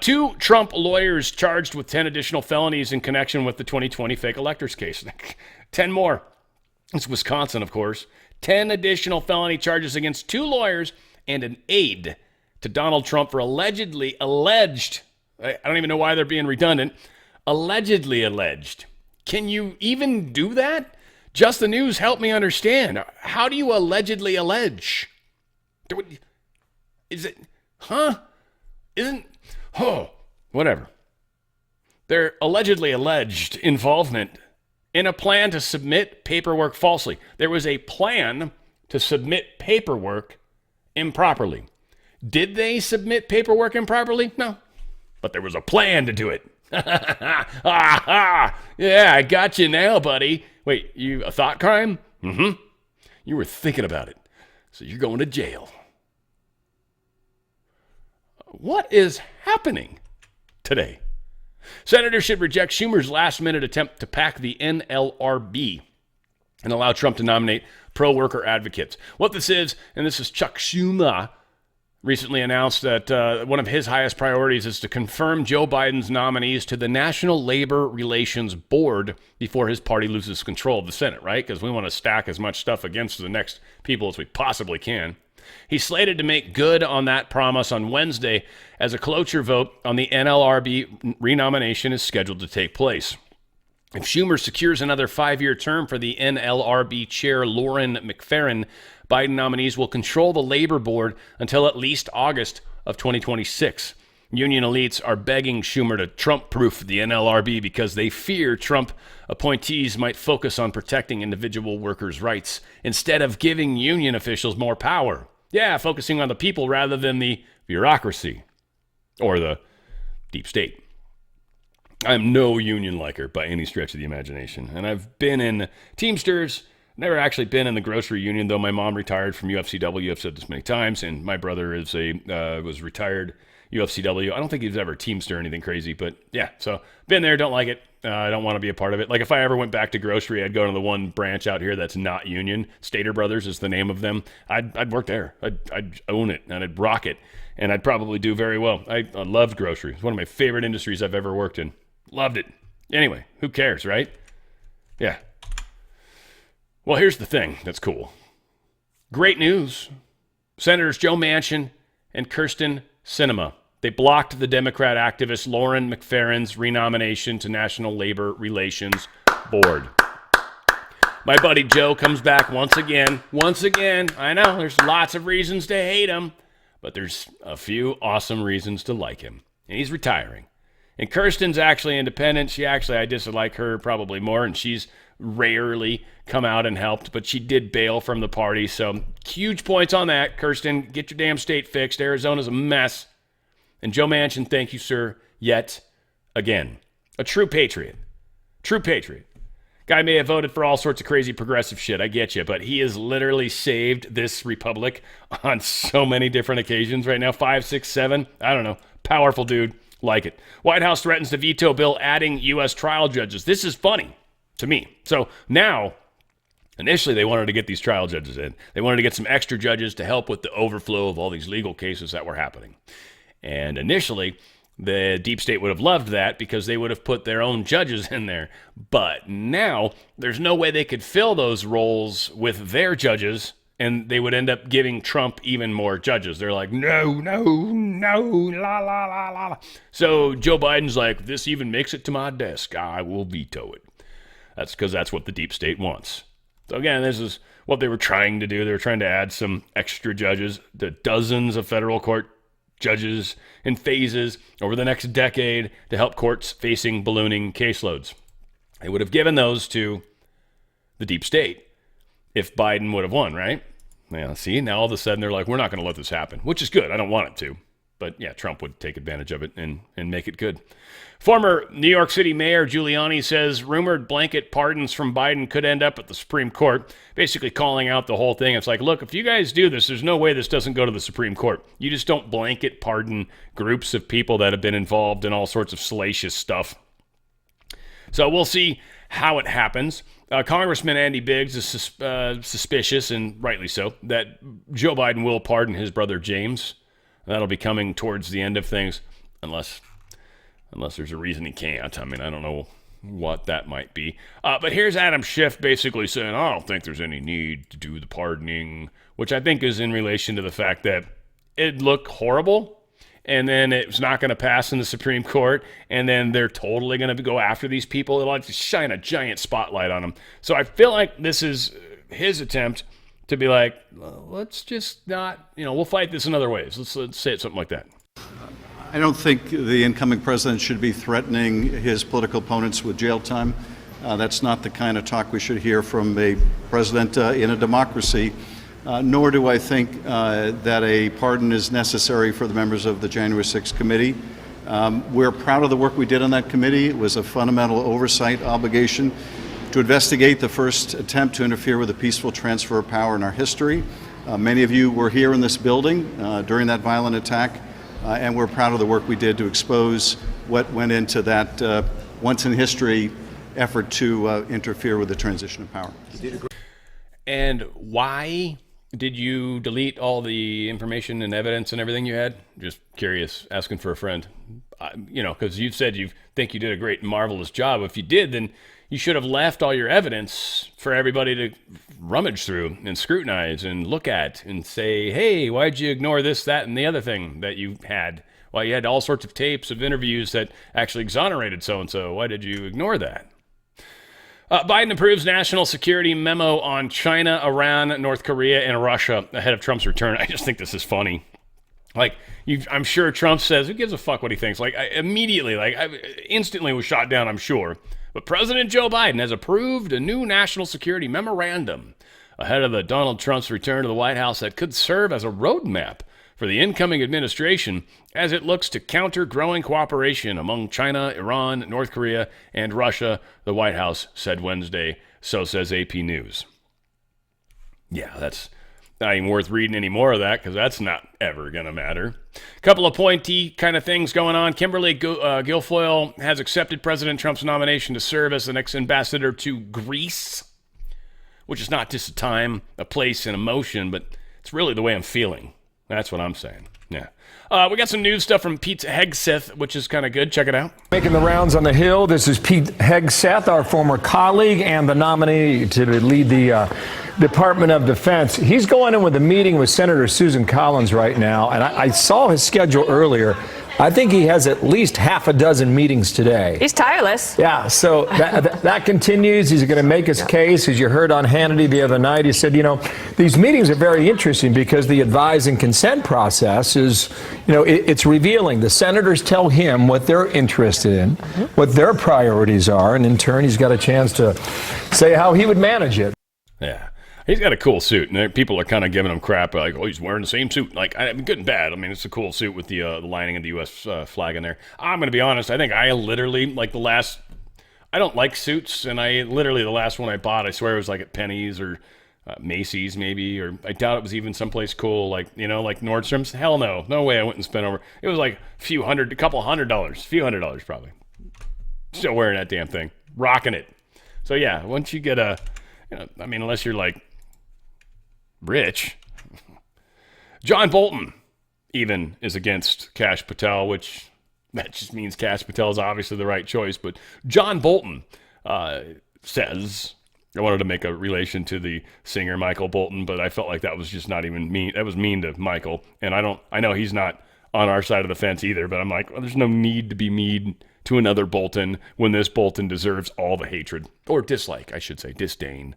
2 Trump lawyers charged with 10 additional felonies in connection with the 2020 fake electors case. 10 more. It's Wisconsin, of course. 10 additional felony charges against 2 lawyers and an aide to Donald Trump for alleged, I don't even know why they're being redundant, allegedly alleged. Can you even do that? Just the News, help me understand. How do you allegedly allege? Is it, whatever. They're allegedly alleged involvement in a plan to submit paperwork falsely. There was a plan to submit paperwork improperly. Did they submit paperwork improperly? No. But there was a plan to do it. Yeah, I got you now, buddy. Wait, a thought crime? Mm-hmm. You were thinking about it. So you're going to jail. What is happening today? Senators should reject Schumer's last-minute attempt to pack the NLRB and allow Trump to nominate pro-worker advocates. What this is, and this is Chuck Schumer, recently announced that one of his highest priorities is to confirm Joe Biden's nominees to the National Labor Relations Board before his party loses control of the Senate, right? Because we want to stack as much stuff against the next people as we possibly can. He's slated to make good on that promise on Wednesday as a cloture vote on the NLRB renomination is scheduled to take place. If Schumer secures another 5-year term for the NLRB chair Lauren McFerrin, Biden nominees will control the labor board until at least August of 2026. Union elites are begging Schumer to Trump-proof the NLRB because they fear Trump appointees might focus on protecting individual workers' rights instead of giving union officials more power. Yeah, focusing on the people rather than the bureaucracy or the deep state. I'm no union liker by any stretch of the imagination, and I've been in Teamsters. Never actually been in the grocery union, though my mom retired from UFCW. I've said this many times, and my brother was retired UFCW. I don't think he was ever a Teamster or anything crazy, but yeah, so been there, don't like it. I don't want to be a part of it. Like if I ever went back to grocery, I'd go to the one branch out here that's not union. Stater Brothers is the name of them. I'd work there. I'd own it, and I'd rock it, and I'd probably do very well. I loved grocery. It's one of my favorite industries I've ever worked in. Loved it. Anyway, who cares, right? Yeah. Well, here's the thing that's cool. Great news. Senators Joe Manchin and Kyrsten Sinema, they blocked the Democrat activist Lauren McFerrin's renomination to National Labor Relations Board. My buddy Joe comes back once again. I know there's lots of reasons to hate him, but there's a few awesome reasons to like him. And he's retiring. And Kirsten's actually independent. I dislike her probably more, and she's rarely come out and helped, but she did bail from the party. So huge points on that. Kirsten, get your damn state fixed. Arizona's a mess. And Joe Manchin, thank you, sir, yet again. A true patriot. True patriot. Guy may have voted for all sorts of crazy progressive shit, I get you, but he has literally saved this republic on so many different occasions right now. 5, 6, 7, I don't know. Powerful dude. Like it. White House threatens to veto bill adding U.S. trial judges. This is funny to me. So now, initially they wanted to get these trial judges in. They wanted to get some extra judges to help with the overflow of all these legal cases that were happening. And initially, the deep state would have loved that because they would have put their own judges in there. But now, there's no way they could fill those roles with their judges and they would end up giving Trump even more judges. They're like, no, no, no, la, la, la, la, la. So Joe Biden's like, if this even makes it to my desk, I will veto it. That's because that's what the deep state wants. So again, this is what they were trying to do. They were trying to add some extra judges to dozens of federal court judges in phases over the next decade to help courts facing ballooning caseloads. They would have given those to the deep state if Biden would have won, right? Yeah, see, now all of a sudden they're like, we're not going to let this happen, which is good. I don't want it to. But yeah, Trump would take advantage of it and make it good. Former New York City Mayor Giuliani says rumored blanket pardons from Biden could end up at the Supreme Court, basically calling out the whole thing. It's like, look, if you guys do this, there's no way this doesn't go to the Supreme Court. You just don't blanket pardon groups of people that have been involved in all sorts of salacious stuff. So we'll see how it happens. Congressman Andy Biggs is suspicious, and rightly so, that Joe Biden will pardon his brother James. That'll be coming towards the end of things, unless there's a reason he can't. I mean, I don't know what that might be. But here's Adam Schiff basically saying, I don't think there's any need to do the pardoning, which I think is in relation to the fact that it'd look horrible, and then it's not going to pass in the Supreme Court, and then they're totally going to go after these people. It'll like shine a giant spotlight on them. So I feel like this is his attempt to be like, let's just not, we'll fight this in other ways. Let's say it something like that. I don't think the incoming president should be threatening his political opponents with jail time. That's not the kind of talk we should hear from a president in a democracy. Nor do I think that a pardon is necessary for the members of the January 6th committee. We're proud of the work we did on that committee. It was a fundamental oversight obligation to investigate the first attempt to interfere with a peaceful transfer of power in our history. Many of you were here in this building during that violent attack, and we're proud of the work we did to expose what went into that once-in-history effort to interfere with the transition of power. And why did you delete all the information and evidence and everything you had? Just curious, asking for a friend. Because you said you think you did a great and marvelous job. If you did, then you should have left all your evidence for everybody to rummage through and scrutinize and look at and say, hey, why'd you ignore this, that, and the other thing that you had? Well, you had all sorts of tapes of interviews that actually exonerated so-and-so. Why did you ignore that? Biden approves national security memo on China, Iran, North Korea, and Russia ahead of Trump's return. I just think this is funny. I'm sure Trump says, who gives a fuck what he thinks? I instantly was shot down, I'm sure. But President Joe Biden has approved a new national security memorandum ahead of the Donald Trump's return to the White House that could serve as a roadmap for the incoming administration as it looks to counter growing cooperation among China, Iran, North Korea, and Russia, the White House said Wednesday. So says AP News. Yeah, that's not even worth reading any more of that because that's not ever going to matter. A couple of pointy kind of things going on. Kimberly Guilfoyle has accepted President Trump's nomination to serve as the next ambassador to Greece, which is not just a time, a place, and a motion, but it's really the way I'm feeling. That's what I'm saying. Yeah. We got some news stuff from Pete Hegseth, which is kind of good. Check it out. Making the rounds on the Hill, this is Pete Hegseth, our former colleague and the nominee to lead the Department of Defense. He's going in with a meeting with Senator Susan Collins right now, and I saw his schedule earlier. I think he has at least half a dozen meetings today. He's tireless. Yeah, so that continues. He's going to make his case. As you heard on Hannity the other night, he said, these meetings are very interesting because the advise and consent process is, it's revealing. The senators tell him what they're interested in, what their priorities are, and in turn, he's got a chance to say how he would manage it. Yeah. He's got a cool suit, and people are kind of giving him crap, like, oh, he's wearing the same suit. Good and bad. I mean, it's a cool suit with the lining of the U.S. Flag in there. I'm going to be honest. I think I literally, I don't like suits, and the last one I bought, I swear it was at Penny's or Macy's maybe, or I doubt it was even someplace cool, like Nordstrom's. Hell no. No way I went and spent over. It was a few hundred dollars probably. Still wearing that damn thing. Rocking it. So, yeah, once you get unless you're rich. John Bolton even is against Kash Patel, which that just means Kash Patel is obviously the right choice. But John Bolton says I wanted to make a relation to the singer Michael Bolton, but I felt like that was just not even mean. That was mean to Michael. And I know he's not on our side of the fence either, but I'm like, well, there's no need to be mean to another Bolton when this Bolton deserves all the hatred. Or dislike, I should say. Disdain.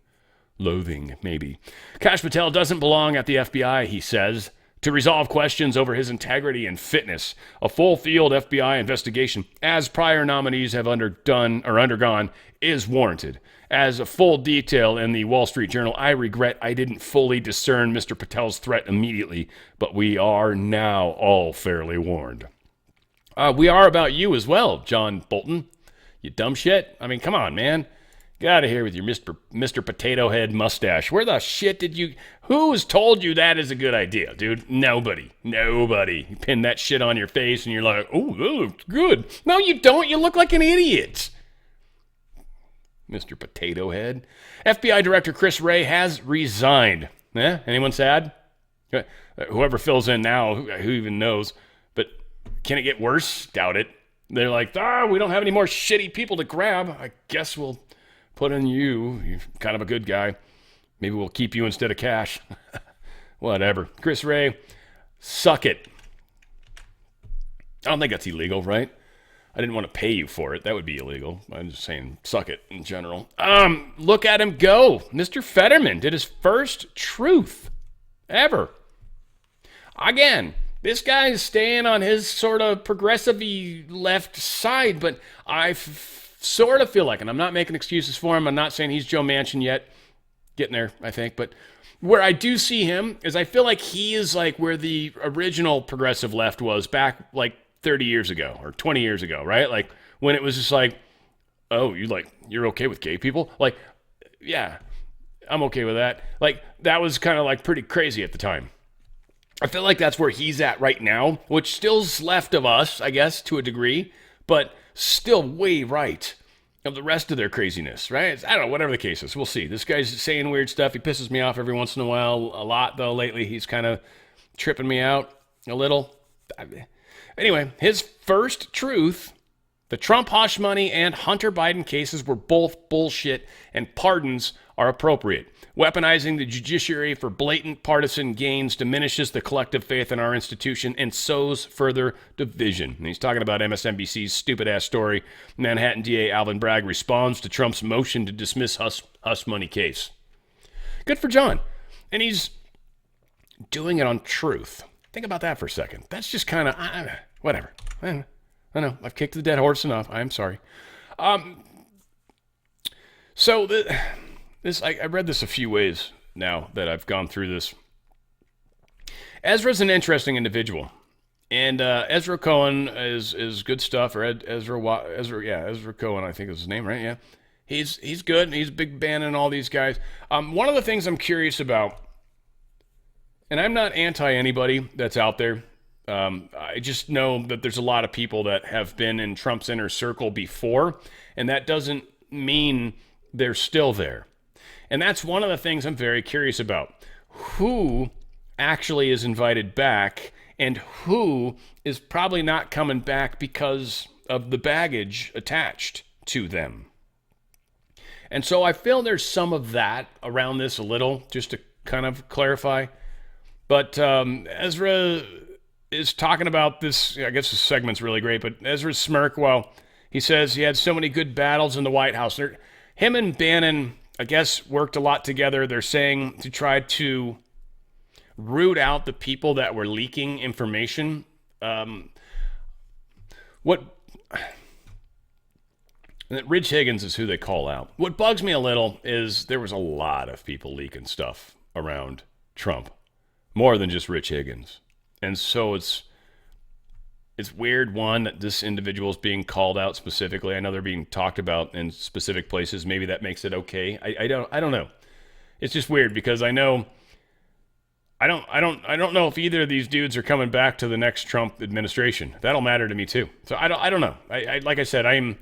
Loathing, maybe. Kash Patel doesn't belong at the FBI, he says, to resolve questions over his integrity and fitness. A full-field FBI investigation, as prior nominees have undergone, is warranted. As a full detail in the Wall Street Journal, I regret I didn't fully discern Mr. Patel's threat immediately, but we are now all fairly warned. We are about you as well, John Bolton. You dumb shit. I mean, come on, man. Get out of here with your Mr. Potato Head mustache. Where the shit did you... Who's told you that is a good idea, dude? Nobody. You pin that shit on your face and you're like, oh, that looks good. No, you don't. You look like an idiot. Mr. Potato Head. FBI Director Chris Wray has resigned. Anyone sad? Whoever fills in now, who even knows? But can it get worse? Doubt it. They're like, we don't have any more shitty people to grab. I guess we'll put in you. You're kind of a good guy. Maybe we'll keep you instead of Cash. Whatever. Chris Wray, suck it. I don't think that's illegal, right? I didn't want to pay you for it. That would be illegal. I'm just saying, suck it in general. Look at him go. Mr. Fetterman did his first truth ever. Again, this guy is staying on his sort of progressive-y left side, but I sort of feel like, and I'm not making excuses for him, I'm not saying he's Joe Manchin yet, getting there, I think, but where I do see him is I feel like he is like where the original progressive left was back like 30 years ago or 20 years ago, right? Like when it was just like, oh, you're okay with gay people? Like, yeah, I'm okay with that. Like that was kind of like pretty crazy at the time. I feel like that's where he's at right now, which still's left of us, I guess, to a degree, but still way right of the rest of their craziness, right? I don't know, whatever the case is. We'll see. This guy's saying weird stuff. He pisses me off every once in a while. A lot, though, lately. He's kind of tripping me out a little. Anyway, his first truth, the Trump hush money and Hunter Biden cases were both bullshit and pardons are appropriate. Weaponizing the judiciary for blatant partisan gains diminishes the collective faith in our institution and sows further division. And he's talking about MSNBC's stupid-ass story. Manhattan DA Alvin Bragg responds to Trump's motion to dismiss hush money case. Good for John. And he's doing it on truth. Think about that for a second. That's just kind of, whatever. I know. I've kicked the dead horse enough. I'm sorry. So I read this a few ways now that I've gone through this. Ezra's an interesting individual. And Ezra Cohen is good stuff. Or Ezra Cohen, I think is his name, right? Yeah. He's good. He's Big Ben and all these guys. One of the things I'm curious about, and I'm not anti anybody that's out there. I just know that there's a lot of people that have been in Trump's inner circle before, and that doesn't mean they're still there. And that's one of the things I'm very curious about. Who actually is invited back and who is probably not coming back because of the baggage attached to them. And so I feel there's some of that around this a little, just to kind of clarify. But Ezra is talking about this. I guess this segment's really great, but Ezra's smirk, well, he says he had so many good battles in the White House. Him and Bannon, I guess, worked a lot together. They're saying to try to root out the people that were leaking information. Rich Higgins is who they call out. What bugs me a little is there was a lot of people leaking stuff around Trump. More than just Rich Higgins. And so it's weird, one, that this individual is being called out specifically. I know they're being talked about in specific places. Maybe that makes it okay. I don't know. It's just weird because I don't know if either of these dudes are coming back to the next Trump administration. That'll matter to me too. So I don't know. Like I said,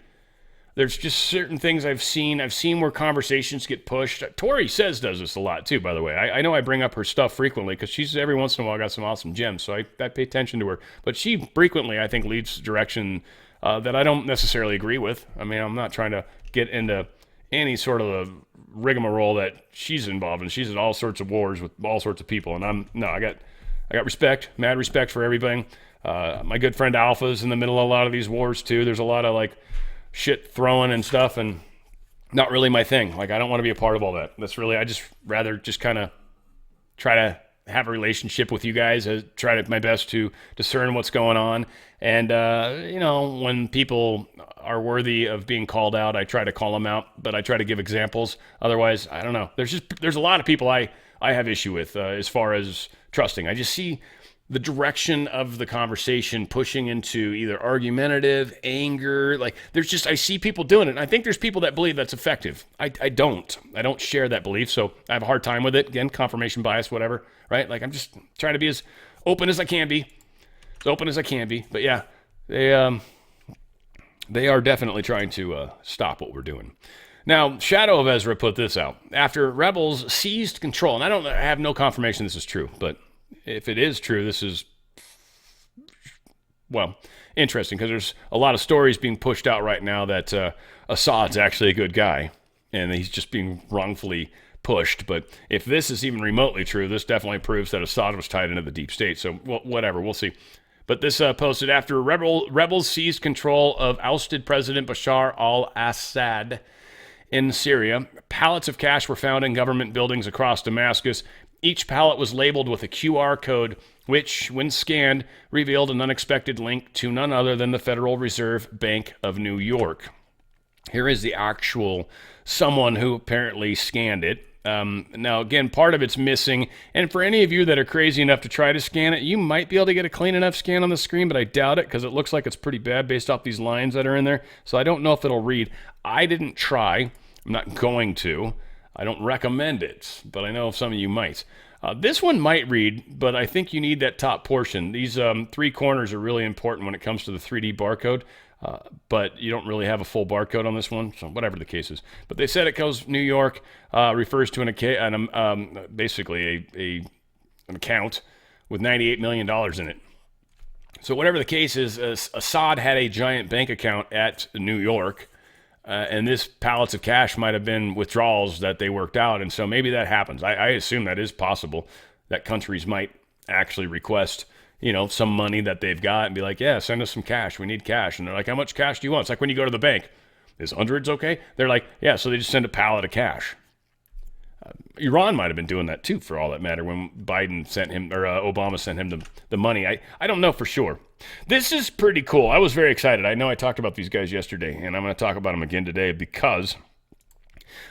there's just certain things I've seen where conversations get pushed. Tori Says does this a lot too, by the way. I know I bring up her stuff frequently because she's every once in a while got some awesome gems, so I pay attention to her. But she frequently, I think, leads direction that I don't necessarily agree with. I mean, I'm not trying to get into any sort of rigmarole that she's involved in. She's in all sorts of wars with all sorts of people, and I got respect, mad respect for everything. My good friend Alpha's in the middle of a lot of these wars too. There's a lot of like shit throwing and stuff, and not really my thing. Like, I don't want to be a part of all that. I just rather just kind of try to have a relationship with you guys, try my best to discern what's going on. And, when people are worthy of being called out, I try to call them out, but I try to give examples. Otherwise, I don't know. There's a lot of people I have issue with as far as trusting. I just see the direction of the conversation pushing into either argumentative, anger. Like, I see people doing it. And I think there's people that believe that's effective. I don't share that belief. So I have a hard time with it. Again, confirmation bias, whatever, right? Like, I'm just trying to be as open as I can be. As open as I can be. But yeah, they are definitely trying to stop what we're doing. Now, Shadow of Ezra put this out. After rebels seized control, and I have no confirmation this is true, but if it is true, this is, well, interesting, because there's a lot of stories being pushed out right now that Assad's actually a good guy, and he's just being wrongfully pushed. But if this is even remotely true, this definitely proves that Assad was tied into the deep state. So, whatever, we'll see. But this posted, after rebels seized control of ousted President Bashar al-Assad in Syria, pallets of cash were found in government buildings across Damascus. Each pallet was labeled with a QR code, which, when scanned, revealed an unexpected link to none other than the Federal Reserve Bank of New York. Here is the actual someone who apparently scanned it. Now, again, part of it's missing, and for any of you that are crazy enough to try to scan it, you might be able to get a clean enough scan on the screen, but I doubt it, because it looks like it's pretty bad based off these lines that are in there, so I don't know if it'll read. I didn't try. I'm not going to. I don't recommend it, but I know some of you might. This one might read, but I think you need that top portion. These three corners are really important when it comes to the 3D barcode, but you don't really have a full barcode on this one, so whatever the case is. But they said it goes New York, refers to basically an account with $98 million in it. So whatever the case is, Assad had a giant bank account at New York, and this pallets of cash might have been withdrawals that they worked out. And so maybe that happens. I assume that is possible, that countries might actually request, some money that they've got and be like, yeah, send us some cash. We need cash. And they're like, how much cash do you want? It's like when you go to the bank. Is hundreds okay? They're like, yeah, so they just send a pallet of cash. Iran might have been doing that too, for all that matter, when Biden sent him, or Obama sent him the money. I don't know for sure. This is pretty cool. I was very excited. I know I talked about these guys yesterday, and I'm going to talk about them again today, because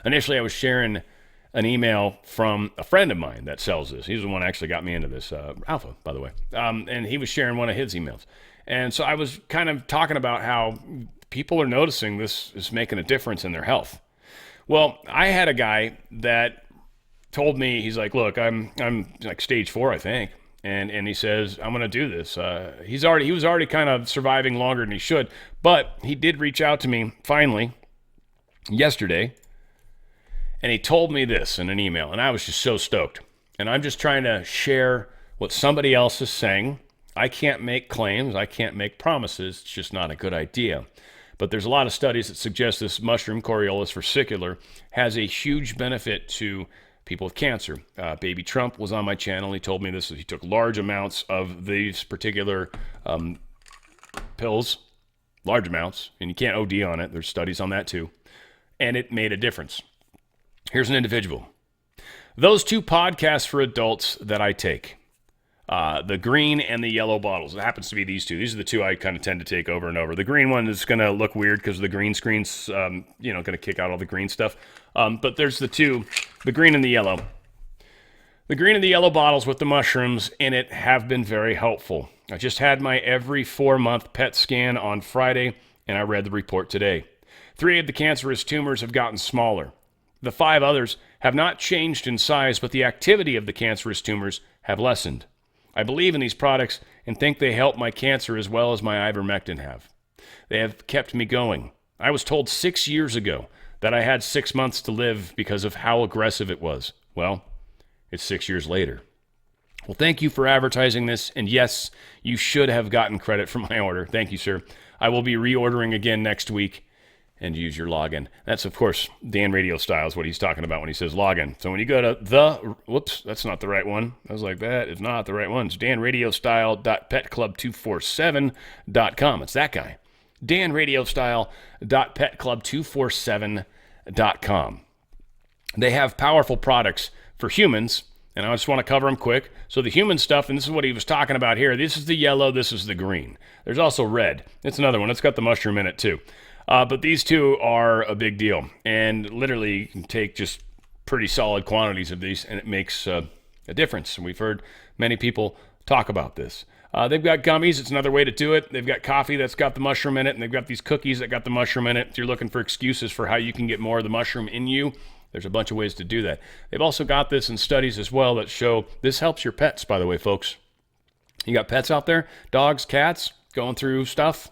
initially I was sharing an email from a friend of mine that sells this. He's the one that actually got me into this, Alpha, by the way. And he was sharing one of his emails. And so I was kind of talking about how people are noticing this is making a difference in their health. Well, I had a guy that told me, he's like, look, I'm like stage 4, I think. And he says, I'm going to do this. He was already kind of surviving longer than he should, but he did reach out to me finally yesterday, and he told me this in an email, and I was just so stoked. And I'm just trying to share what somebody else is saying. I can't make claims. I can't make promises. It's just not a good idea. But there's a lot of studies that suggest this mushroom, Coriolus versicolor, has a huge benefit to people with cancer. Baby Trump was on my channel. He told me this. He took large amounts of these particular pills, large amounts, and you can't OD on it. There's studies on that too. And it made a difference. Here's an individual. Those 2 podcasts for adults that I take, the green and the yellow bottles. It happens to be these 2. These are the 2 I kind of tend to take over and over. The green one is going to look weird because the green screen's, going to kick out all the green stuff. But there's the 2, the green and the yellow. The green and the yellow bottles with the mushrooms in it have been very helpful. I just had my every 4-month PET scan on Friday, and I read the report today. 3 of the cancerous tumors have gotten smaller. The 5 others have not changed in size, but the activity of the cancerous tumors have lessened. I believe in these products and think they help my cancer as well as my ivermectin have. They have kept me going. I was told 6 years ago that I had 6 months to live because of how aggressive it was. Well, it's 6 years later. Well, thank you for advertising this, and yes, you should have gotten credit for my order. Thank you, sir. I will be reordering again next week, and use your login. That's, of course, Dan Radio Style is what he's talking about when he says login. So when you go to whoops, that's not the right one. I was like, that is not the right one. It's danradiostyle.petclub247.com. It's that guy. danradiostyle.petclub247.com. They have powerful products for humans, and I just want to cover them quick. So the human stuff, and this is what he was talking about here. This is the yellow, this is the green. There's also red. It's another one. It's got the mushroom in it too. But these two are a big deal. And literally, you can take just pretty solid quantities of these, and it makes a difference. And we've heard many people talk about this. They've got gummies. It's another way to do it. They've got coffee that's got the mushroom in it, and they've got these cookies that got the mushroom in it. If you're looking for excuses for how you can get more of the mushroom in you, there's a bunch of ways to do that. They've also got this in studies as well that show this helps your pets, by the way, folks. You got pets out there, dogs, cats, going through stuff?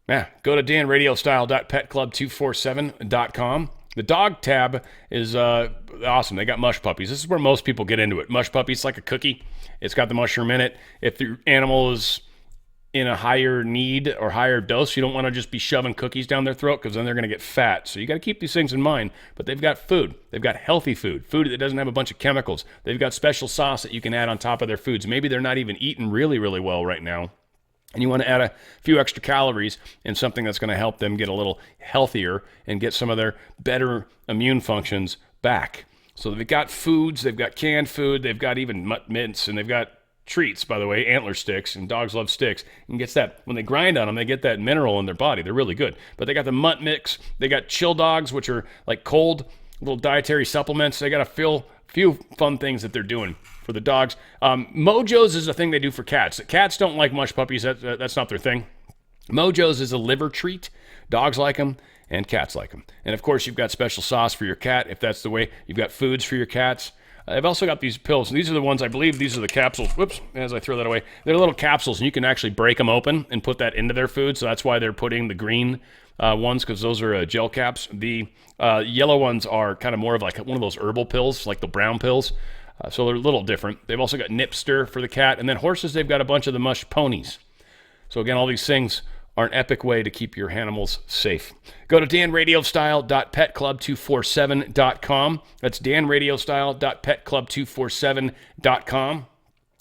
Yeah, go to danradiostyle.petclub247.com. The dog tab is awesome. They got mush puppies. This is where most people get into it. Mush puppies, like a cookie. It's got the mushroom in it. If your animal is in a higher need or higher dose, you don't want to just be shoving cookies down their throat because then they're going to get fat. So you got to keep these things in mind. But they've got food. They've got healthy food that doesn't have a bunch of chemicals. They've got special sauce that you can add on top of their foods. Maybe they're not even eating really, really well right now, and you want to add a few extra calories in something that's going to help them get a little healthier and get some of their better immune functions back. So they've got foods, they've got canned food, they've got even mutt mints, and they've got treats, by the way, antler sticks, and dogs love sticks. And gets that, when they grind on them, they get that mineral in their body. They're really good. But they got the mutt mix, they got chill dogs, which are like cold little dietary supplements. They got a few fun things that they're doing for the dogs. Mojo's is a thing they do for cats. Cats don't like mush puppies. That's not their thing. Mojo's is a liver treat. Dogs like them, and cats like them. And of course, you've got special sauce for your cat, if that's the way. You've got foods for your cats. I've also got these pills, and these are the ones, I believe these are the capsules. Whoops, as I throw that away. They're little capsules, and you can actually break them open and put that into their food, so that's why they're putting the green ones, because those are gel caps. The yellow ones are kind of more of like one of those herbal pills, like the brown pills. So they're a little different. They've also got Nipster for the cat. And then horses, they've got a bunch of the mush ponies. So again, all these things are an epic way to keep your animals safe. Go to danradiostyle.petclub247.com. That's danradiostyle.petclub247.com.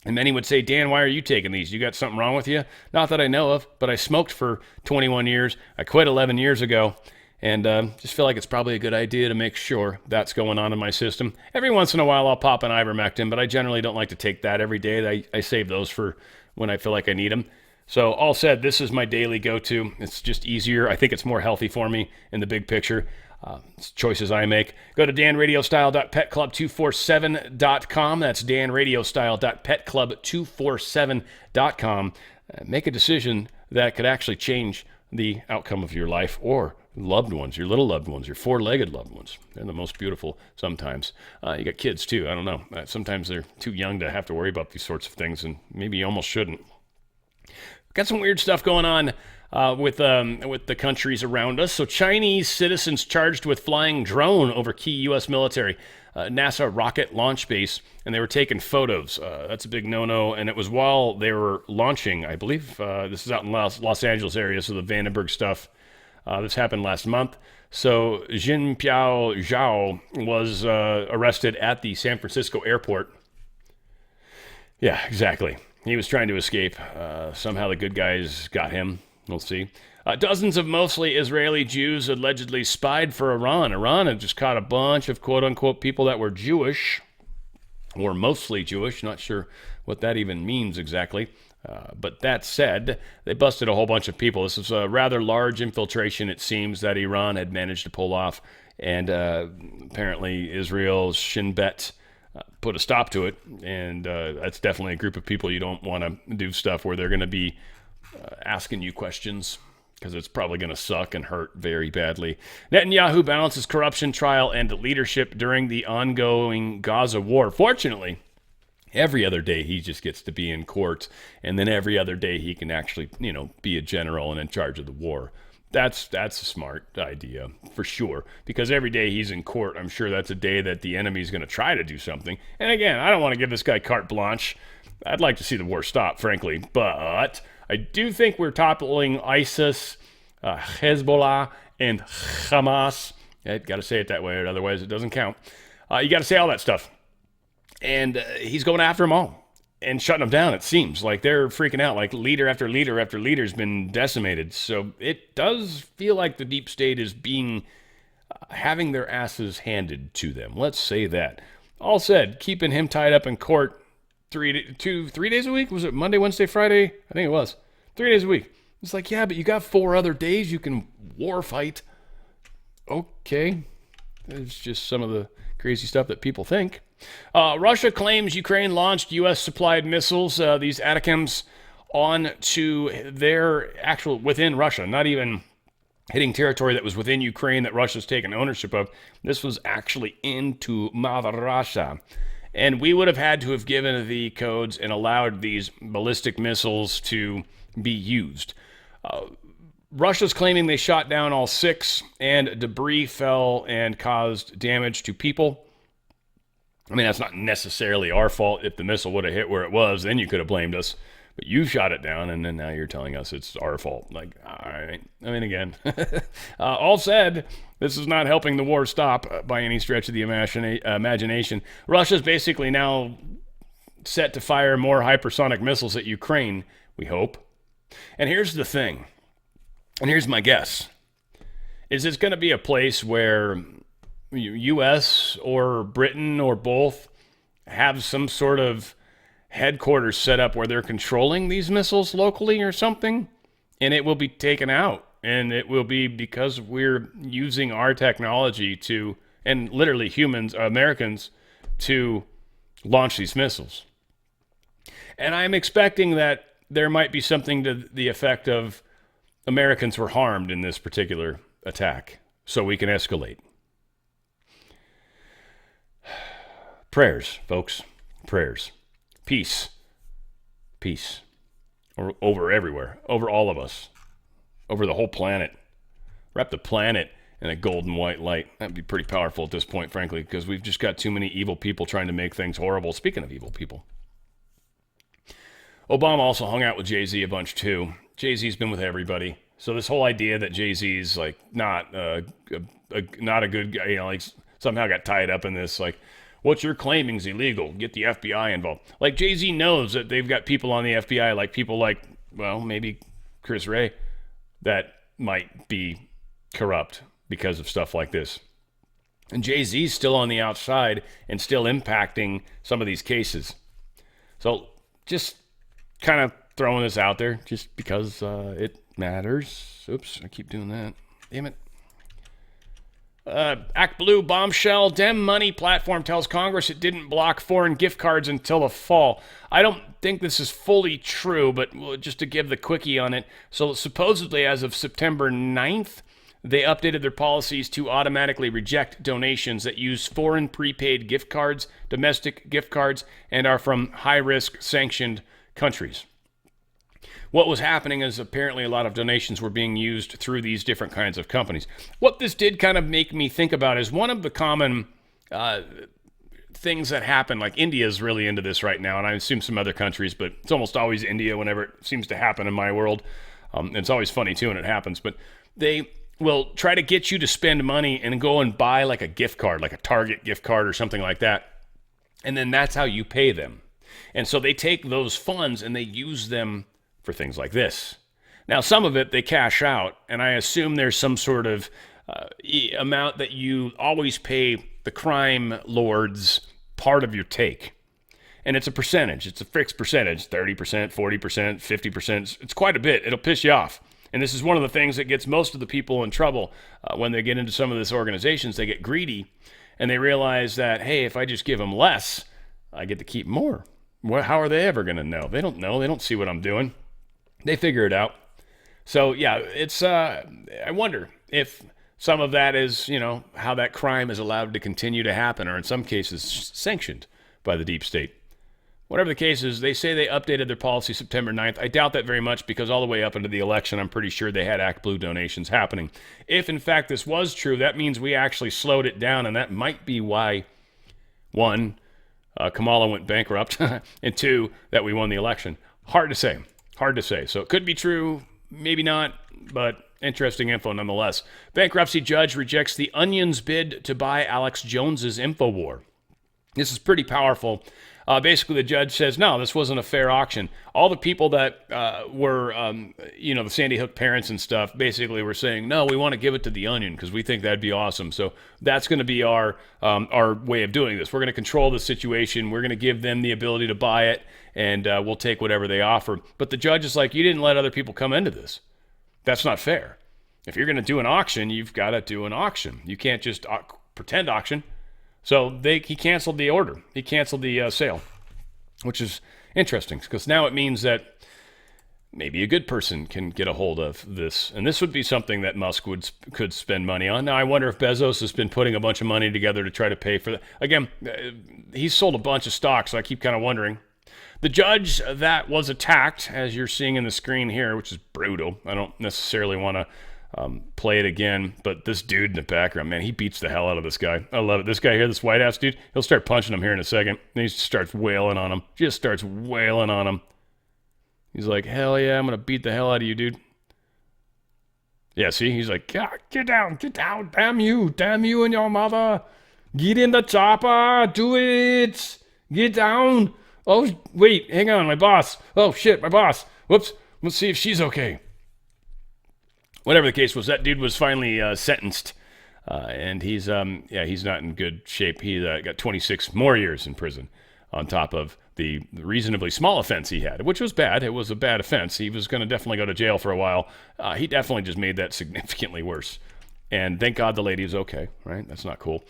And many would say, Dan, why are you taking these? You got something wrong with you? Not that I know of, but I smoked for 21 years. I quit 11 years ago. And just feel like it's probably a good idea to make sure that's going on in my system. Every once in a while, I'll pop an ivermectin, but I generally don't like to take that every day. I save those for when I feel like I need them. So all said, this is my daily go-to. It's just easier. I think it's more healthy for me in the big picture. It's choices I make. Go to danradiostyle.petclub247.com. That's danradiostyle.petclub247.com. Make a decision that could actually change the outcome of your life or loved ones, your little loved ones, your four-legged loved ones. They're the most beautiful sometimes. You got kids too. I don't know. Sometimes they're too young to have to worry about these sorts of things, and maybe you almost shouldn't. Got some weird stuff going on with the countries around us. So Chinese citizens charged with flying drone over key U.S. military NASA rocket launch base, and they were taking photos. That's a big no-no, and it was while they were launching. I believe this is out in Los Angeles area, so the Vandenberg stuff. This happened last month. So Jinpiao Zhao was arrested at the San Francisco airport. Yeah, exactly. He was trying to escape. Somehow the good guys got him. We'll see. Dozens of mostly Israeli Jews allegedly spied for Iran. Iran had just caught a bunch of quote-unquote people that were Jewish, or mostly Jewish. Not sure what that even means exactly. But that said, they busted a whole bunch of people. This is a rather large infiltration, it seems, that Iran had managed to pull off. And apparently Israel's Shin Bet put a stop to it. And that's definitely a group of people you don't want to do stuff where they're going to be asking you questions, because it's probably going to suck and hurt very badly. Netanyahu balances corruption trial and leadership during the ongoing Gaza war. Fortunately, every other day he just gets to be in court, and then every other day he can actually, be a general and in charge of the war. That's a smart idea for sure, because every day he's in court, I'm sure that's a day that the enemy's going to try to do something. And again, I don't want to give this guy carte blanche. I'd like to see the war stop, frankly, but I do think we're toppling ISIS, Hezbollah, and Hamas. I got to say it that way, or otherwise it doesn't count. You got to say all that stuff. And he's going after them all and shutting them down, it seems. Like they're freaking out. Like leader after leader after leader has been decimated. So it does feel like the deep state is having their asses handed to them. Let's say that. All said, keeping him tied up in court 3 days a week? Was it Monday, Wednesday, Friday? I think it was. 3 days a week. It's like, yeah, but you got 4 other days you can war fight. Okay. It's just some of the crazy stuff that people think. Russia claims Ukraine launched U.S.-supplied missiles, these ATACMS, onto their actual, within Russia, not even hitting territory that was within Ukraine that Russia's taken ownership of. This was actually into Mother Russia. And we would have had to have given the codes and allowed these ballistic missiles to be used. Russia's claiming they shot down all 6, and debris fell and caused damage to people. I mean, that's not necessarily our fault. If the missile would have hit where it was, then you could have blamed us. But you shot it down, and then now you're telling us it's our fault. Like, all right. I mean, again, all said, this is not helping the war stop by any stretch of the imagination. Russia's basically now set to fire more hypersonic missiles at Ukraine, we hope. And here's the thing, and here's my guess, is it's going to be a place where U.S. or Britain or both have some sort of headquarters set up where they're controlling these missiles locally or something, and it will be taken out. And it will be because we're using our technology to, and literally humans, Americans, to launch these missiles. And I'm expecting that there might be something to the effect of Americans were harmed in this particular attack, so we can escalate. Prayers, folks. Prayers. Peace. Peace. Over everywhere. Over all of us. Over the whole planet. Wrap the planet in a golden white light. That'd be pretty powerful at this point, frankly, because we've just got too many evil people trying to make things horrible. Speaking of evil people. Obama also hung out with Jay-Z a bunch, too. Jay-Z's been with everybody. So this whole idea that Jay-Z's, like, not a good guy, like, somehow got tied up in this, like, what you're claiming is illegal. Get the FBI involved. Like, Jay-Z knows that they've got people on the FBI, like people like, well, maybe Chris Wray, that might be corrupt because of stuff like this. And Jay-Z's still on the outside and still impacting some of these cases. So just kind of throwing this out there just because it matters. Oops, I keep doing that. Damn it. Act Blue bombshell. Dem money platform tells Congress it didn't block foreign gift cards until the fall. I don't think this is fully true, but just to give the quickie on it. So supposedly as of September 9th, they updated their policies to automatically reject donations that use foreign prepaid gift cards, domestic gift cards, and are from high-risk sanctioned countries. What was happening is apparently a lot of donations were being used through these different kinds of companies. What this did kind of make me think about is one of the common things that happen, like India is really into this right now, and I assume some other countries, but it's almost always India whenever it seems to happen in my world. It's always funny too when it happens, but they will try to get you to spend money and go and buy like a gift card, like a Target gift card or something like that, and then that's how you pay them. And so they take those funds and they use them for things like this. Now, some of it they cash out, and I assume there's some sort of amount that you always pay the crime lords part of your take. And it's a percentage. It's a fixed percentage, 30%, 40%, 50%. It's quite a bit. It'll piss you off. And this is one of the things that gets most of the people in trouble when they get into some of these organizations. They get greedy, and they realize that, hey, if I just give them less, I get to keep more. Well, how are they ever going to know? They don't know. They don't see what I'm doing. They figure it out. So, yeah, it's, I wonder if some of that is, how that crime is allowed to continue to happen, or in some cases sanctioned by the deep state. Whatever the case is, they say they updated their policy September 9th. I doubt that very much because all the way up into the election, I'm pretty sure they had Act Blue donations happening. If, in fact, this was true, that means we actually slowed it down, and that might be why, one, Kamala went bankrupt, and two, that we won the election. Hard to say. So it could be true, maybe not, but interesting info nonetheless. Bankruptcy judge rejects the Onion's bid to buy Alex Jones's InfoWar. This is pretty powerful. Basically, the judge says, no, this wasn't a fair auction. All the people that were, the Sandy Hook parents and stuff, basically were saying, no, we want to give it to the Onion because we think that'd be awesome. So that's going to be our way of doing this. We're going to control the situation. We're going to give them the ability to buy it, and we'll take whatever they offer. But the judge is like, you didn't let other people come into this. That's not fair. If you're going to do an auction, you've got to do an auction. You can't just pretend auction. So he canceled the order. He canceled the sale, which is interesting because now it means that maybe a good person can get a hold of this. And this would be something that Musk could spend money on. Now, I wonder if Bezos has been putting a bunch of money together to try to pay for that. Again, he's sold a bunch of stocks, so I keep kind of wondering. The judge that was attacked, as you're seeing in the screen here, which is brutal. I don't necessarily want to play it again, but this dude in the background, man, he beats the hell out of this guy. I love it. This guy here, this white ass dude, he'll start punching him here in a second. And he starts wailing on him. Just starts wailing on him. He's like, hell yeah, I'm going to beat the hell out of you, dude. Yeah, see? He's like, get down, damn you and your mother. Get in the chopper, do it. Get down. Oh, wait, hang on, my boss. Oh, shit, my boss. Whoops, let's see if she's okay. Whatever the case was, that dude was finally sentenced, and he's not in good shape. He got 26 more years in prison on top of the reasonably small offense he had, which was bad. It was a bad offense. He was going to definitely go to jail for a while. He definitely just made that significantly worse. And thank God the lady is okay, right? That's not cool.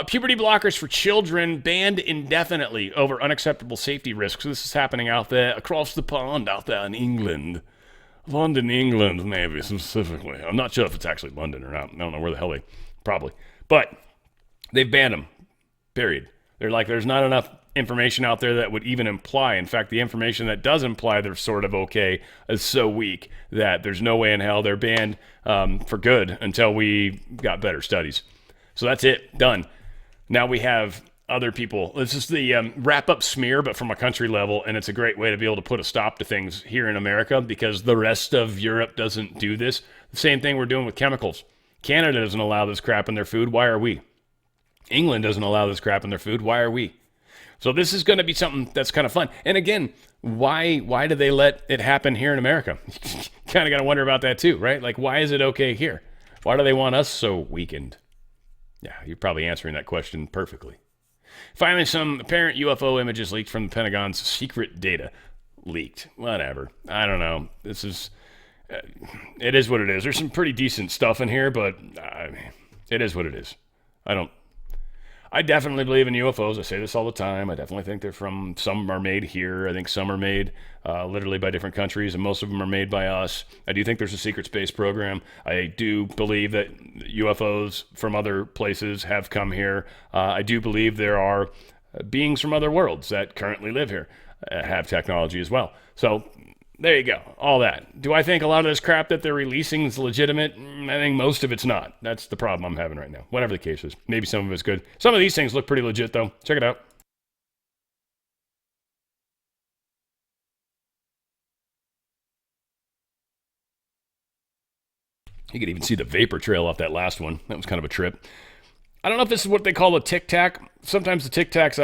Puberty blockers for children banned indefinitely over unacceptable safety risks. This is happening out there across the pond out there in England. London, England, maybe specifically. I'm not sure if it's actually London or not. I don't know where the hell they, probably. But they've banned them, period. They're like, there's not enough information out there that would even imply. In fact, the information that does imply they're sort of okay is so weak that there's no way in hell they're banned for good until we got better studies. So that's it, done. Now we have other people. This is the wrap-up smear, but from a country level, and it's a great way to be able to put a stop to things here in America because the rest of Europe doesn't do this. The same thing we're doing with chemicals. Canada doesn't allow this crap in their food. Why are we? England doesn't allow this crap in their food. Why are we? So this is going to be something that's kind of fun. And again, why do they let it happen here in America? Kind of got to wonder about that too, right? Like, why is it okay here? Why do they want us so weakened? Yeah, you're probably answering that question perfectly. Finally, some apparent UFO images leaked from the Pentagon's secret data. Leaked. Whatever. I don't know. This is... it is what it is. There's some pretty decent stuff in here, but it is what it is. I definitely believe in UFOs. I say this all the time. I definitely think they're from... Some are made here. I think some are made literally by different countries, and most of them are made by us. I do think there's a secret space program. I do believe that UFOs from other places have come here. I do believe there are beings from other worlds that currently live here, have technology as well. So there you go. All that. Do I think a lot of this crap that they're releasing is legitimate? I think most of it's not. That's the problem I'm having right now. Whatever the case is. Maybe some of it's good. Some of these things look pretty legit, though. Check it out. You could even see the vapor trail off that last one. That was kind of a trip. I don't know if this is what they call a Tic Tac. Sometimes the Tic Tacs,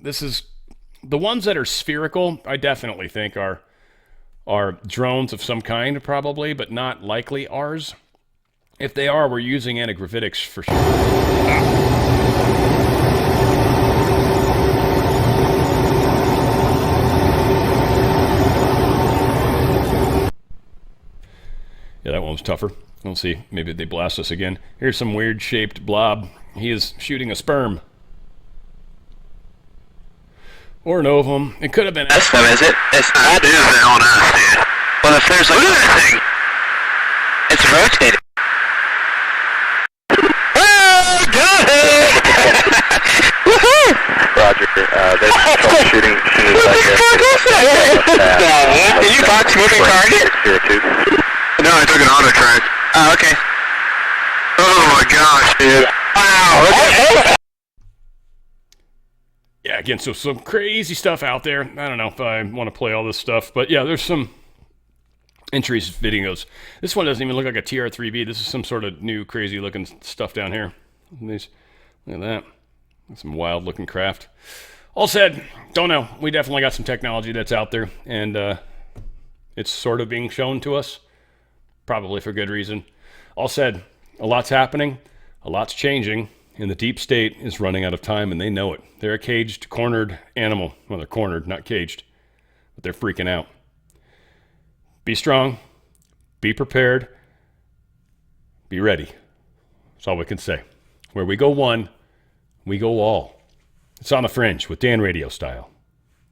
this is... The ones that are spherical, I definitely think are drones of some kind, probably, but not likely ours. If they are, we're using antigravitics for sure. Yeah, that one was tougher. We'll see. Maybe they blast us again. Here's some weird-shaped blob. He is shooting a sperm. Or an ovum. It could have been... That's them, is it? That is it on us, dude. Well, if there's like... Look at that thing! It's rotating. Oh, got it! Woohoo! Roger, there's troubleshooting. Did you box moving target? No, I took an auto track. Oh, okay. Oh my gosh, dude. Wow, yeah, again, so some crazy stuff out there. I don't know if I want to play all this stuff, but yeah, there's some Entries videos. This one doesn't even look like a TR3B. This is some sort of new crazy looking stuff down here. Look at that. That's some wild looking craft. All said, don't know. We definitely got some technology that's out there, and it's sort of being shown to us, probably for good reason. All said, a lot's happening, a lot's changing, and the deep state is running out of time, and they know it. They're a caged, cornered animal. Well, they're cornered, not caged, but they're freaking out. Be strong, be prepared, be ready. That's all we can say. Where we go one, we go all. It's on the Fringe with Dan Radio Style.